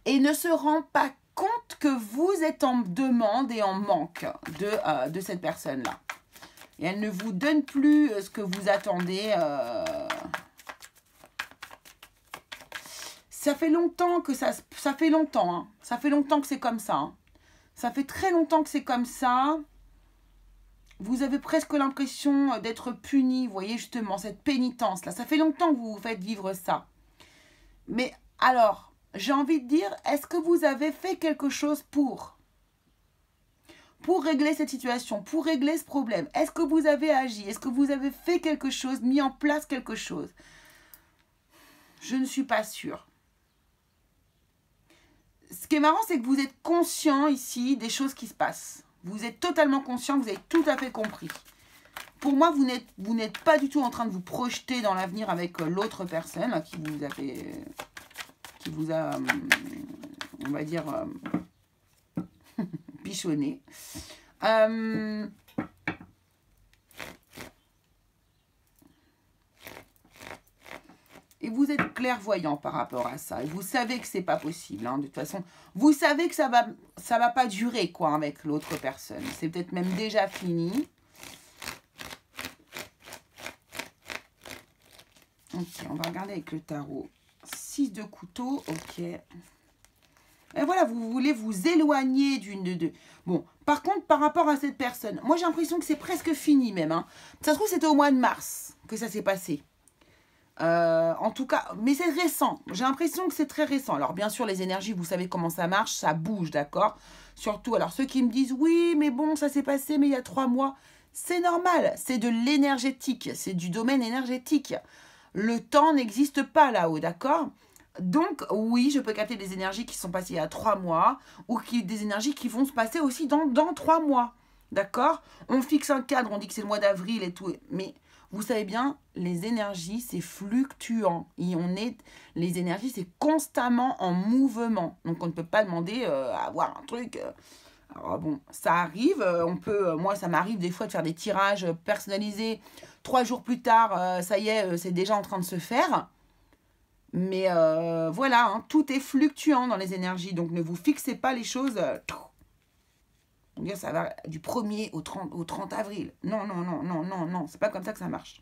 et ne se rend pas compte que vous êtes en demande et en manque de cette personne-là. Et elle ne vous donne plus ce que vous attendez. Ça fait longtemps que ça fait longtemps. Hein. Ça fait longtemps que c'est comme ça. Hein. Ça fait très longtemps que c'est comme ça. Vous avez presque l'impression d'être puni. Vous voyez justement cette pénitence-là. Ça fait longtemps que vous vous faites vivre ça. Mais alors... j'ai envie de dire, est-ce que vous avez fait quelque chose pour régler cette situation, pour régler ce problème? Est-ce que vous avez agi? Est-ce que vous avez fait quelque chose, mis en place quelque chose? Je ne suis pas sûre. Ce qui est marrant, c'est que vous êtes conscient ici des choses qui se passent. Vous êtes totalement conscient, vous avez tout à fait compris. Pour moi, vous n'êtes pas du tout en train de vous projeter dans l'avenir avec l'autre personne là, qui vous a, on va dire, pichonné. Et vous êtes clairvoyant par rapport à ça. Et vous savez que c'est pas possible. Hein, de toute façon, vous savez que ça va pas durer quoi avec l'autre personne. C'est peut-être même déjà fini. Ok, on va regarder avec le tarot. 6 de couteau, ok. Et voilà, vous voulez vous éloigner d'une... Bon, par contre, par rapport à cette personne, moi j'ai l'impression que c'est presque fini même. Hein. Ça se trouve, c'était au mois de mars que ça s'est passé. En tout cas, mais c'est récent. J'ai l'impression que c'est très récent. Alors bien sûr, les énergies, vous savez comment ça marche, ça bouge, d'accord? Surtout, alors ceux qui me disent, oui, mais bon, ça s'est passé, mais il y a 3 mois. C'est normal, c'est de l'énergétique, c'est du domaine énergétique. Le temps n'existe pas là-haut, d'accord? Donc, oui, je peux capter des énergies qui sont passées il y a 3 mois ou des énergies qui vont se passer aussi dans 3 mois, d'accord? On fixe un cadre, on dit que c'est le mois d'avril et tout, mais... Vous savez bien, les énergies, c'est fluctuant. Et les énergies, c'est constamment en mouvement. Donc, on ne peut pas demander à avoir un truc. Alors, bon, ça arrive. Moi, ça m'arrive des fois de faire des tirages personnalisés. 3 jours plus tard, ça y est, c'est déjà en train de se faire. Mais voilà, hein, tout est fluctuant dans les énergies. Donc, ne vous fixez pas les choses. Ça va du 1er au 30 avril. Non, non, non, non, non, non. C'est pas comme ça que ça marche.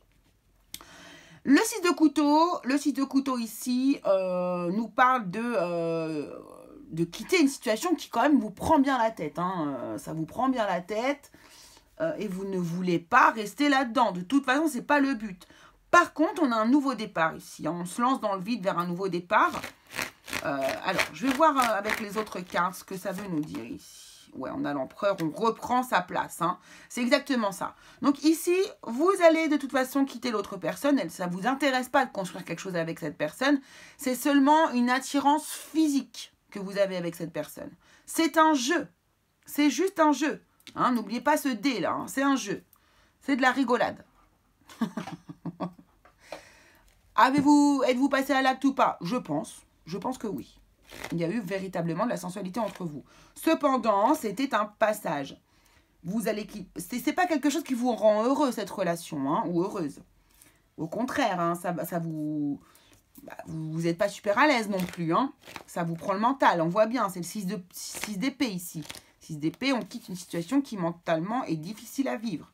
Le 6 de couteau ici nous parle de quitter une situation qui quand même vous prend bien la tête. Hein. Ça vous prend bien la tête et vous ne voulez pas rester là-dedans. De toute façon, c'est pas le but. Par contre, on a un nouveau départ ici. On se lance dans le vide vers un nouveau départ. Alors, je vais voir avec les autres cartes ce que ça veut nous dire ici. Ouais, on a l'empereur, on reprend sa place. Hein. C'est exactement ça. Donc ici, vous allez de toute façon quitter l'autre personne. Ça ne vous intéresse pas de construire quelque chose avec cette personne. C'est seulement une attirance physique que vous avez avec cette personne. C'est un jeu. C'est juste un jeu. Hein, n'oubliez pas ce dé là. Hein. C'est un jeu. C'est de la rigolade. Êtes-vous passé à l'acte ou pas? Je pense. Je pense que oui. Il y a eu véritablement de la sensualité entre vous. Cependant, c'était un passage. C'est pas quelque chose qui vous rend heureux, cette relation, hein, ou heureuse. Au contraire, hein, ça vous... vous n'êtes pas super à l'aise non plus. Hein. Ça vous prend le mental, on voit bien. C'est le 6 d'épée ici. 6 d'épée, on quitte une situation qui mentalement est difficile à vivre.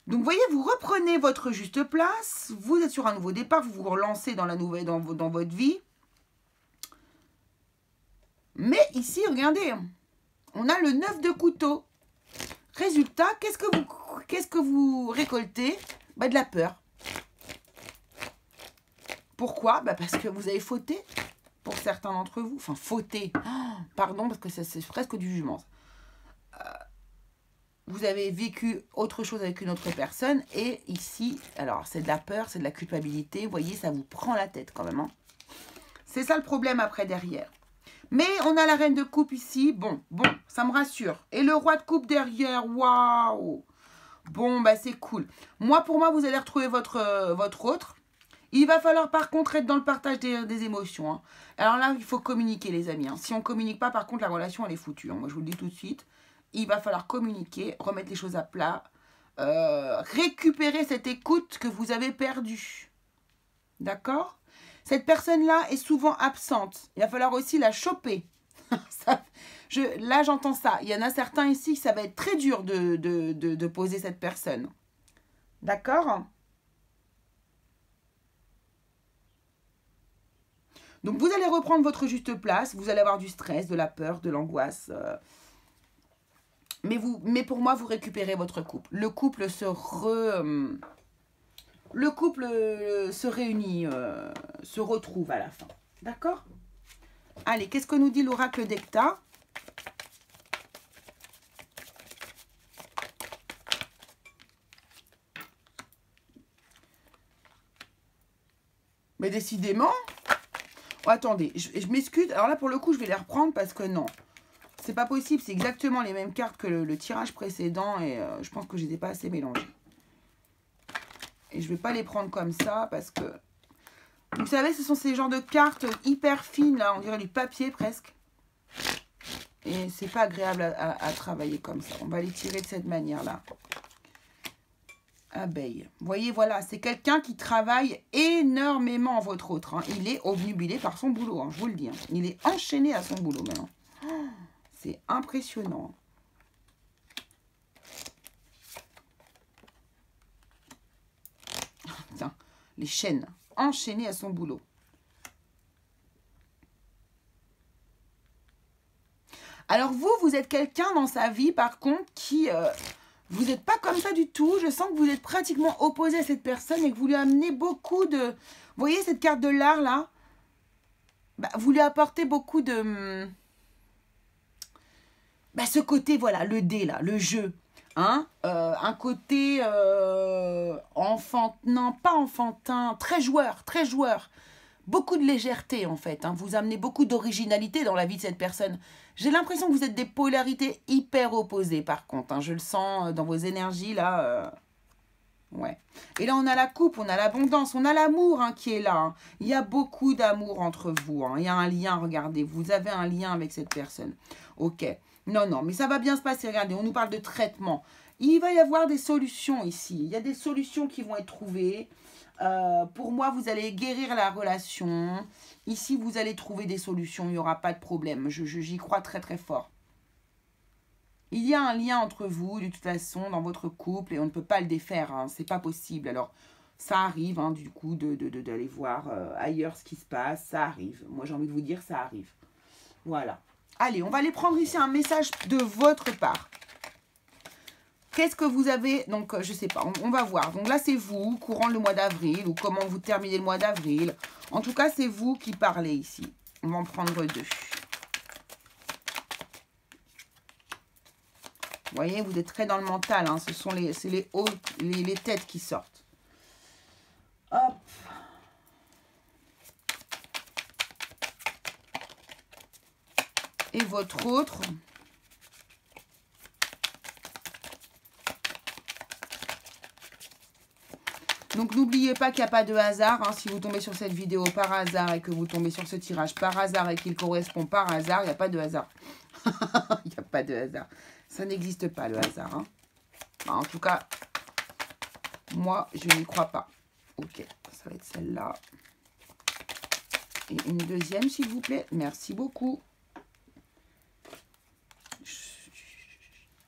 Donc, vous voyez, vous reprenez votre juste place. Vous êtes sur un nouveau départ. Vous vous relancez dans votre vie. Mais ici, regardez, on a le 9 de couteau. Résultat, qu'est-ce que vous récoltez? De la peur. Pourquoi? Parce que vous avez fauté, pour certains d'entre vous. Enfin, fauté. Oh, pardon, parce que c'est presque du jugement. Vous avez vécu autre chose avec une autre personne. Et ici, alors, c'est de la peur, c'est de la culpabilité. Vous voyez, ça vous prend la tête quand même. Hein. C'est ça le problème après, derrière. Mais on a la reine de coupe ici. Bon, ça me rassure. Et le roi de coupe derrière. Waouh. Bon, c'est cool. Pour moi, vous allez retrouver votre autre. Il va falloir par contre être dans le partage des émotions. Hein. Alors là, il faut communiquer, les amis. Hein. Si on ne communique pas, par contre, la relation, elle est foutue. Hein. Moi, je vous le dis tout de suite. Il va falloir communiquer, remettre les choses à plat. Récupérer cette écoute que vous avez perdue. D'accord ? Cette personne-là est souvent absente. Il va falloir aussi la choper. Là, j'entends ça. Il y en a certains ici, ça va être très dur de poser cette personne. D'accord? Donc, vous allez reprendre votre juste place. Vous allez avoir du stress, de la peur, de l'angoisse. Mais pour moi, vous récupérez votre couple. Le couple se réunit, se retrouve à la fin. D'accord? Allez, qu'est-ce que nous dit l'oracle d'Hecta? Mais décidément... Oh, attendez, je m'excuse. Alors là, pour le coup, je vais les reprendre parce que non. C'est pas possible. C'est exactement les mêmes cartes que le tirage précédent. Et je pense que je les ai pas assez mélangées. Et je vais pas les prendre comme ça parce que... Vous savez, ce sont ces genres de cartes hyper fines, là. On dirait du papier presque. Et c'est pas agréable à travailler comme ça. On va les tirer de cette manière-là. Abeille. Vous voyez, voilà, c'est quelqu'un qui travaille énormément, votre autre. Hein. Il est obnubilé par son boulot, hein, je vous le dis. Hein. Il est enchaîné à son boulot maintenant. Oh, c'est impressionnant. Tiens, les chaînes. Enchaîné à son boulot. Alors vous êtes quelqu'un dans sa vie, par contre, qui... vous n'êtes pas comme ça du tout. Je sens que vous êtes pratiquement opposé à cette personne et que vous lui amenez beaucoup de... Vous voyez cette carte de l'art, là? Bah, vous lui apportez beaucoup de... Bah, ce côté, voilà, le dé, là, le jeu. Hein, un côté non pas enfantin, très joueur, très joueur. Beaucoup de légèreté en fait, hein. Vous amenez beaucoup d'originalité dans la vie de cette personne. J'ai l'impression que vous êtes des polarités hyper opposées par contre, hein. Je le sens dans vos énergies là. Ouais. Et là on a la coupe, on a l'abondance, on a l'amour hein, qui est là. Hein. Il y a beaucoup d'amour entre vous. Hein. Il y a un lien, regardez, vous avez un lien avec cette personne. Ok. Non, non, mais ça va bien se passer. Regardez, on nous parle de traitement. Il va y avoir des solutions ici. Il y a des solutions qui vont être trouvées. Pour moi, vous allez guérir la relation. Ici, vous allez trouver des solutions. Il n'y aura pas de problème. J'y crois très, très fort. Il y a un lien entre vous, de toute façon, dans votre couple. Et on ne peut pas le défaire. Hein, c'est pas possible. Alors, ça arrive, hein, du coup, d'aller voir ailleurs ce qui se passe. Ça arrive. Moi, j'ai envie de vous dire, ça arrive. Voilà. Allez, on va aller prendre ici un message de votre part. Qu'est-ce que vous avez? Donc, je ne sais pas, on va voir. Donc là, c'est vous, courant le mois d'avril, ou comment vous terminez le mois d'avril. En tout cas, c'est vous qui parlez ici. On va en prendre 2. Vous voyez, vous êtes très dans le mental. Hein. Ce sont les têtes qui sortent. Hop. Et votre autre. Donc, n'oubliez pas qu'il n'y a pas de hasard. Hein. Si vous tombez sur cette vidéo par hasard et que vous tombez sur ce tirage par hasard et qu'il correspond par hasard, il n'y a pas de hasard. Il n'y a pas de hasard. Ça n'existe pas, le hasard. Hein. Enfin, en tout cas, moi, je n'y crois pas. Ok, ça va être celle-là. Et une deuxième, s'il vous plaît. Merci beaucoup.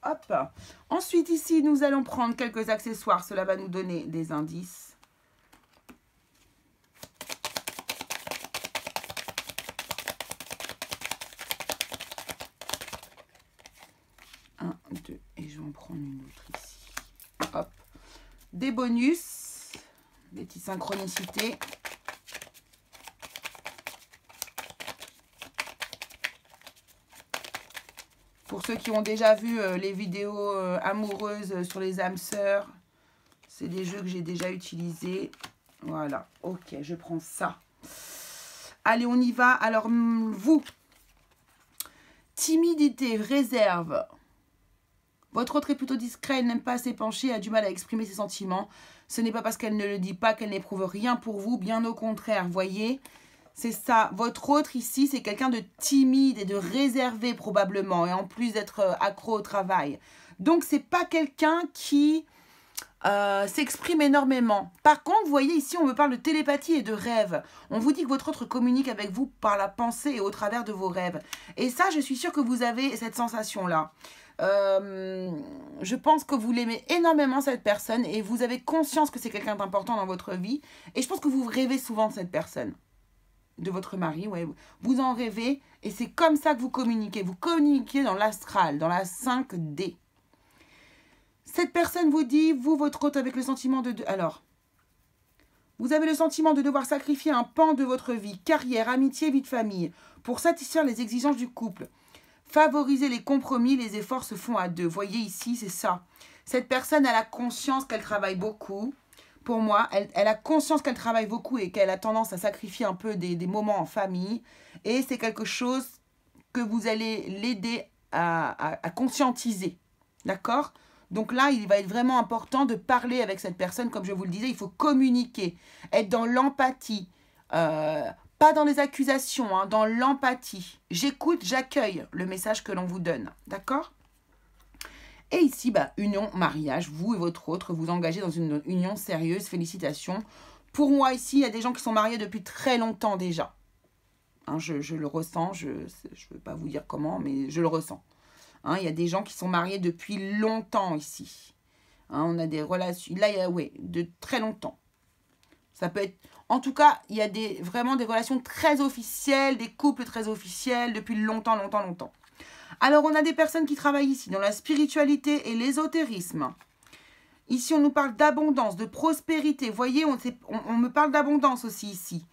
Hop. Ensuite, ici, nous allons prendre quelques accessoires. Cela va nous donner des indices. Un, deux, et je vais en prendre une autre ici. Hop. Des bonus, des petites synchronicités. Pour ceux qui ont déjà vu les vidéos amoureuses sur les âmes sœurs, c'est des jeux que j'ai déjà utilisés. Voilà, ok, je prends ça. Allez, on y va. Alors, vous, timidité, réserve. Votre autre est plutôt discret, elle n'aime pas s'épancher, a du mal à exprimer ses sentiments. Ce n'est pas parce qu'elle ne le dit pas qu'elle n'éprouve rien pour vous, bien au contraire, voyez. C'est ça. Votre autre ici, c'est quelqu'un de timide et de réservé probablement. Et en plus d'être accro au travail. Donc, c'est pas quelqu'un qui s'exprime énormément. Par contre, vous voyez ici, on me parle de télépathie et de rêve. On vous dit que votre autre communique avec vous par la pensée et au travers de vos rêves. Et ça, je suis sûre que vous avez cette sensation-là. Je pense que vous l'aimez énormément, cette personne. Et vous avez conscience que c'est quelqu'un d'important dans votre vie. Et je pense que vous rêvez souvent de cette personne. De votre mari, ouais. Vous en rêvez et c'est comme ça que vous communiquez. Vous communiquez dans l'astral, dans la 5D. Cette personne vous dit, vous, votre autre, avec le sentiment de... Alors, vous avez le sentiment de devoir sacrifier un pan de votre vie, carrière, amitié, vie de famille, pour satisfaire les exigences du couple. Favoriser les compromis, les efforts se font à deux. Voyez ici, c'est ça. Cette personne, elle a conscience qu'elle travaille beaucoup. Pour moi, elle a conscience qu'elle travaille beaucoup et qu'elle a tendance à sacrifier un peu des moments en famille. Et c'est quelque chose que vous allez l'aider à conscientiser. D'accord? Donc là, il va être vraiment important de parler avec cette personne. Comme je vous le disais, il faut communiquer, être dans l'empathie. Pas dans les accusations, hein, dans l'empathie. J'écoute, j'accueille le message que l'on vous donne. D'accord? Et ici, bah, union, mariage, vous et votre autre, vous engagez dans une union sérieuse, félicitations. Pour moi, ici, il y a des gens qui sont mariés depuis très longtemps déjà. Hein, je le ressens, je ne veux pas vous dire comment, mais je le ressens. Hein, il y a des gens qui sont mariés depuis longtemps ici. Hein, on a des relations, là, il y a, ouais, de très longtemps. Ça peut être, en tout cas, il y a vraiment des relations très officielles, des couples très officiels depuis longtemps, longtemps, longtemps. Alors, on a des personnes qui travaillent ici dans la spiritualité et l'ésotérisme. Ici, on nous parle d'abondance, de prospérité. Vous voyez, on me parle d'abondance aussi ici.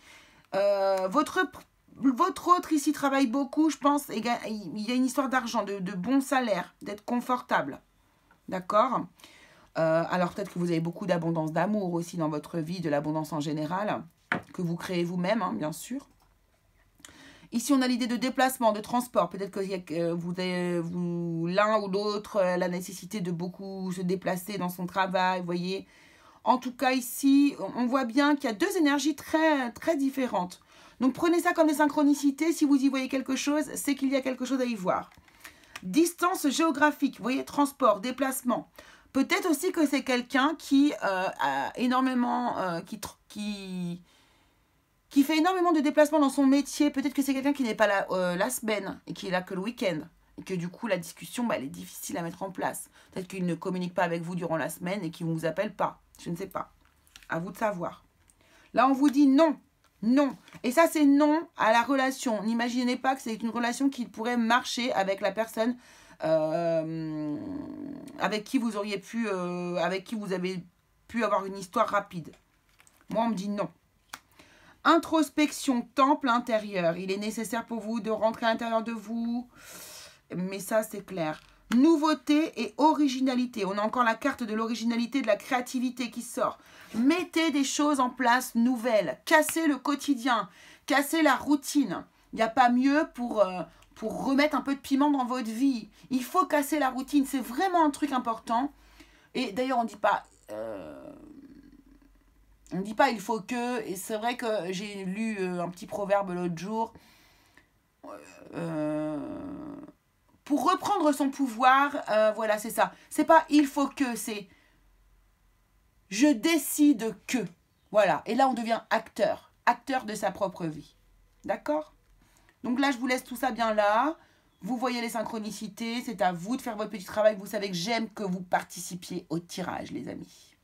Votre autre ici travaille beaucoup, je pense. Il y a une histoire d'argent, de bon salaire, d'être confortable. D'accord? Alors, peut-être que vous avez beaucoup d'abondance d'amour aussi dans votre vie, de l'abondance en général, que vous créez vous-même, hein, bien sûr. Ici, on a l'idée de déplacement, de transport. Peut-être que vous l'un ou l'autre, la nécessité de beaucoup se déplacer dans son travail, vous voyez. En tout cas, ici, on voit bien qu'il y a deux énergies très, très différentes. Donc, prenez ça comme des synchronicités. Si vous y voyez quelque chose, c'est qu'il y a quelque chose à y voir. Distance géographique, vous voyez, transport, déplacement. Peut-être aussi que c'est quelqu'un qui a énormément, qui fait énormément de déplacements dans son métier. Peut-être que c'est quelqu'un qui n'est pas là la semaine et qui est là que le week-end. Et que du coup, la discussion, elle est difficile à mettre en place. Peut-être qu'il ne communique pas avec vous durant la semaine et qu'il ne vous appelle pas. Je ne sais pas. À vous de savoir. Là, on vous dit non. Non. Et ça, c'est non à la relation. N'imaginez pas que c'est une relation qui pourrait marcher avec la personne avec qui vous auriez pu, avec qui vous avez pu avoir une histoire rapide. Moi, on me dit non. Introspection, temple intérieur. Il est nécessaire pour vous de rentrer à l'intérieur de vous. Mais ça, c'est clair. Nouveauté et originalité. On a encore la carte de l'originalité, de la créativité qui sort. Mettez des choses en place nouvelles. Cassez le quotidien. Cassez la routine. Il n'y a pas mieux pour remettre un peu de piment dans votre vie. Il faut casser la routine. C'est vraiment un truc important. Et d'ailleurs, on ne dit pas... on ne dit pas il faut que, et c'est vrai que j'ai lu un petit proverbe l'autre jour, pour reprendre son pouvoir, voilà c'est ça. C'est pas il faut que, c'est je décide que. Voilà, et là on devient acteur de sa propre vie. D'accord? Donc là je vous laisse tout ça bien là. Vous voyez les synchronicités, c'est à vous de faire votre petit travail. Vous savez que j'aime que vous participiez au tirage les amis.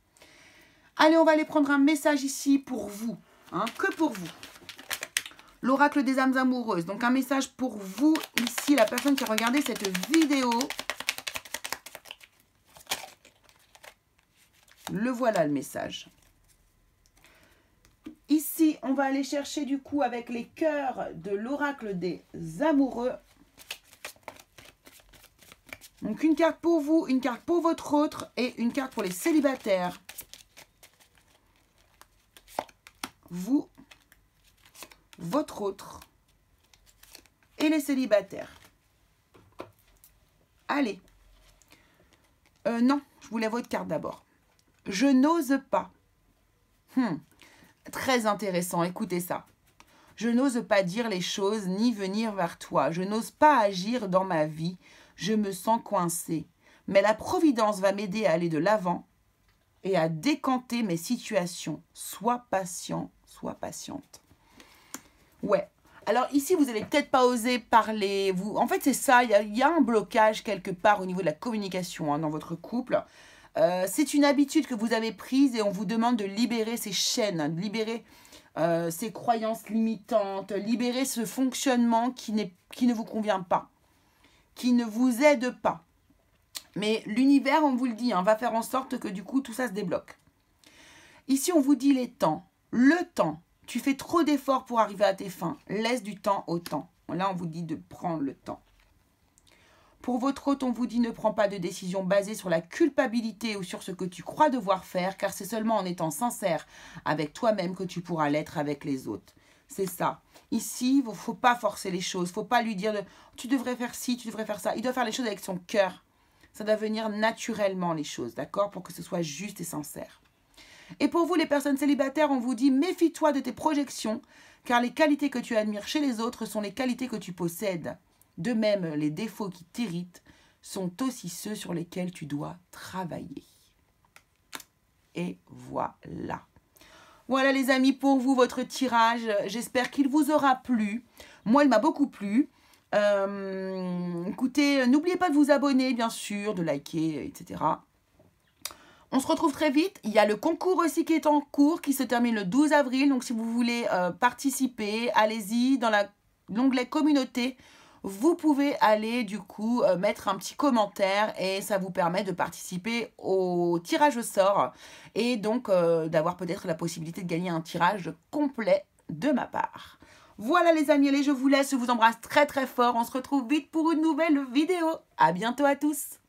Allez, on va aller prendre un message ici pour vous, hein, que pour vous. L'oracle des âmes amoureuses. Donc, un message pour vous, ici, la personne qui a regardé cette vidéo. Le voilà, le message. Ici, on va aller chercher, du coup, avec les cœurs de l'oracle des amoureux. Donc, une carte pour vous, une carte pour votre autre et une carte pour les célibataires. Vous, votre autre et les célibataires. Allez. Non, je voulais votre carte d'abord. Je n'ose pas. Très intéressant, écoutez ça. Je n'ose pas dire les choses ni venir vers toi. Je n'ose pas agir dans ma vie. Je me sens coincée. Mais la Providence va m'aider à aller de l'avant et à décanter mes situations. Sois patient. Sois patiente. Ouais. Alors ici, vous n'allez peut-être pas oser parler. En fait, c'est ça. Il y a un blocage quelque part au niveau de la communication hein, dans votre couple. C'est une habitude que vous avez prise et on vous demande de libérer ces chaînes, de libérer ces croyances limitantes, libérer ce fonctionnement qui ne vous convient pas, qui ne vous aide pas. Mais l'univers, on vous le dit, hein, va faire en sorte que du coup, tout ça se débloque. Ici, on vous dit les temps. Le temps, tu fais trop d'efforts pour arriver à tes fins. Laisse du temps au temps. Là, on vous dit de prendre le temps. Pour votre hôte, on vous dit ne prends pas de décision basée sur la culpabilité ou sur ce que tu crois devoir faire, car c'est seulement en étant sincère avec toi-même que tu pourras l'être avec les autres. C'est ça. Ici, il ne faut pas forcer les choses. Il ne faut pas lui dire tu devrais faire ci, tu devrais faire ça. Il doit faire les choses avec son cœur. Ça doit venir naturellement les choses, d'accord? Pour que ce soit juste et sincère. Et pour vous, les personnes célibataires, on vous dit méfie-toi de tes projections, car les qualités que tu admires chez les autres sont les qualités que tu possèdes. De même, les défauts qui t'irritent sont aussi ceux sur lesquels tu dois travailler. Et voilà. Voilà les amis, pour vous, votre tirage. J'espère qu'il vous aura plu. Moi, il m'a beaucoup plu. Écoutez, n'oubliez pas de vous abonner, bien sûr, de liker, etc. On se retrouve très vite. Il y a le concours aussi qui est en cours, qui se termine le 12 avril. Donc, si vous voulez participer, allez-y dans l'onglet communauté. vous pouvez aller du coup mettre un petit commentaire et ça vous permet de participer au tirage au sort et donc d'avoir peut-être la possibilité de gagner un tirage complet de ma part. Voilà les amis, allez, je vous laisse, je vous embrasse très très fort. On se retrouve vite pour une nouvelle vidéo. À bientôt à tous.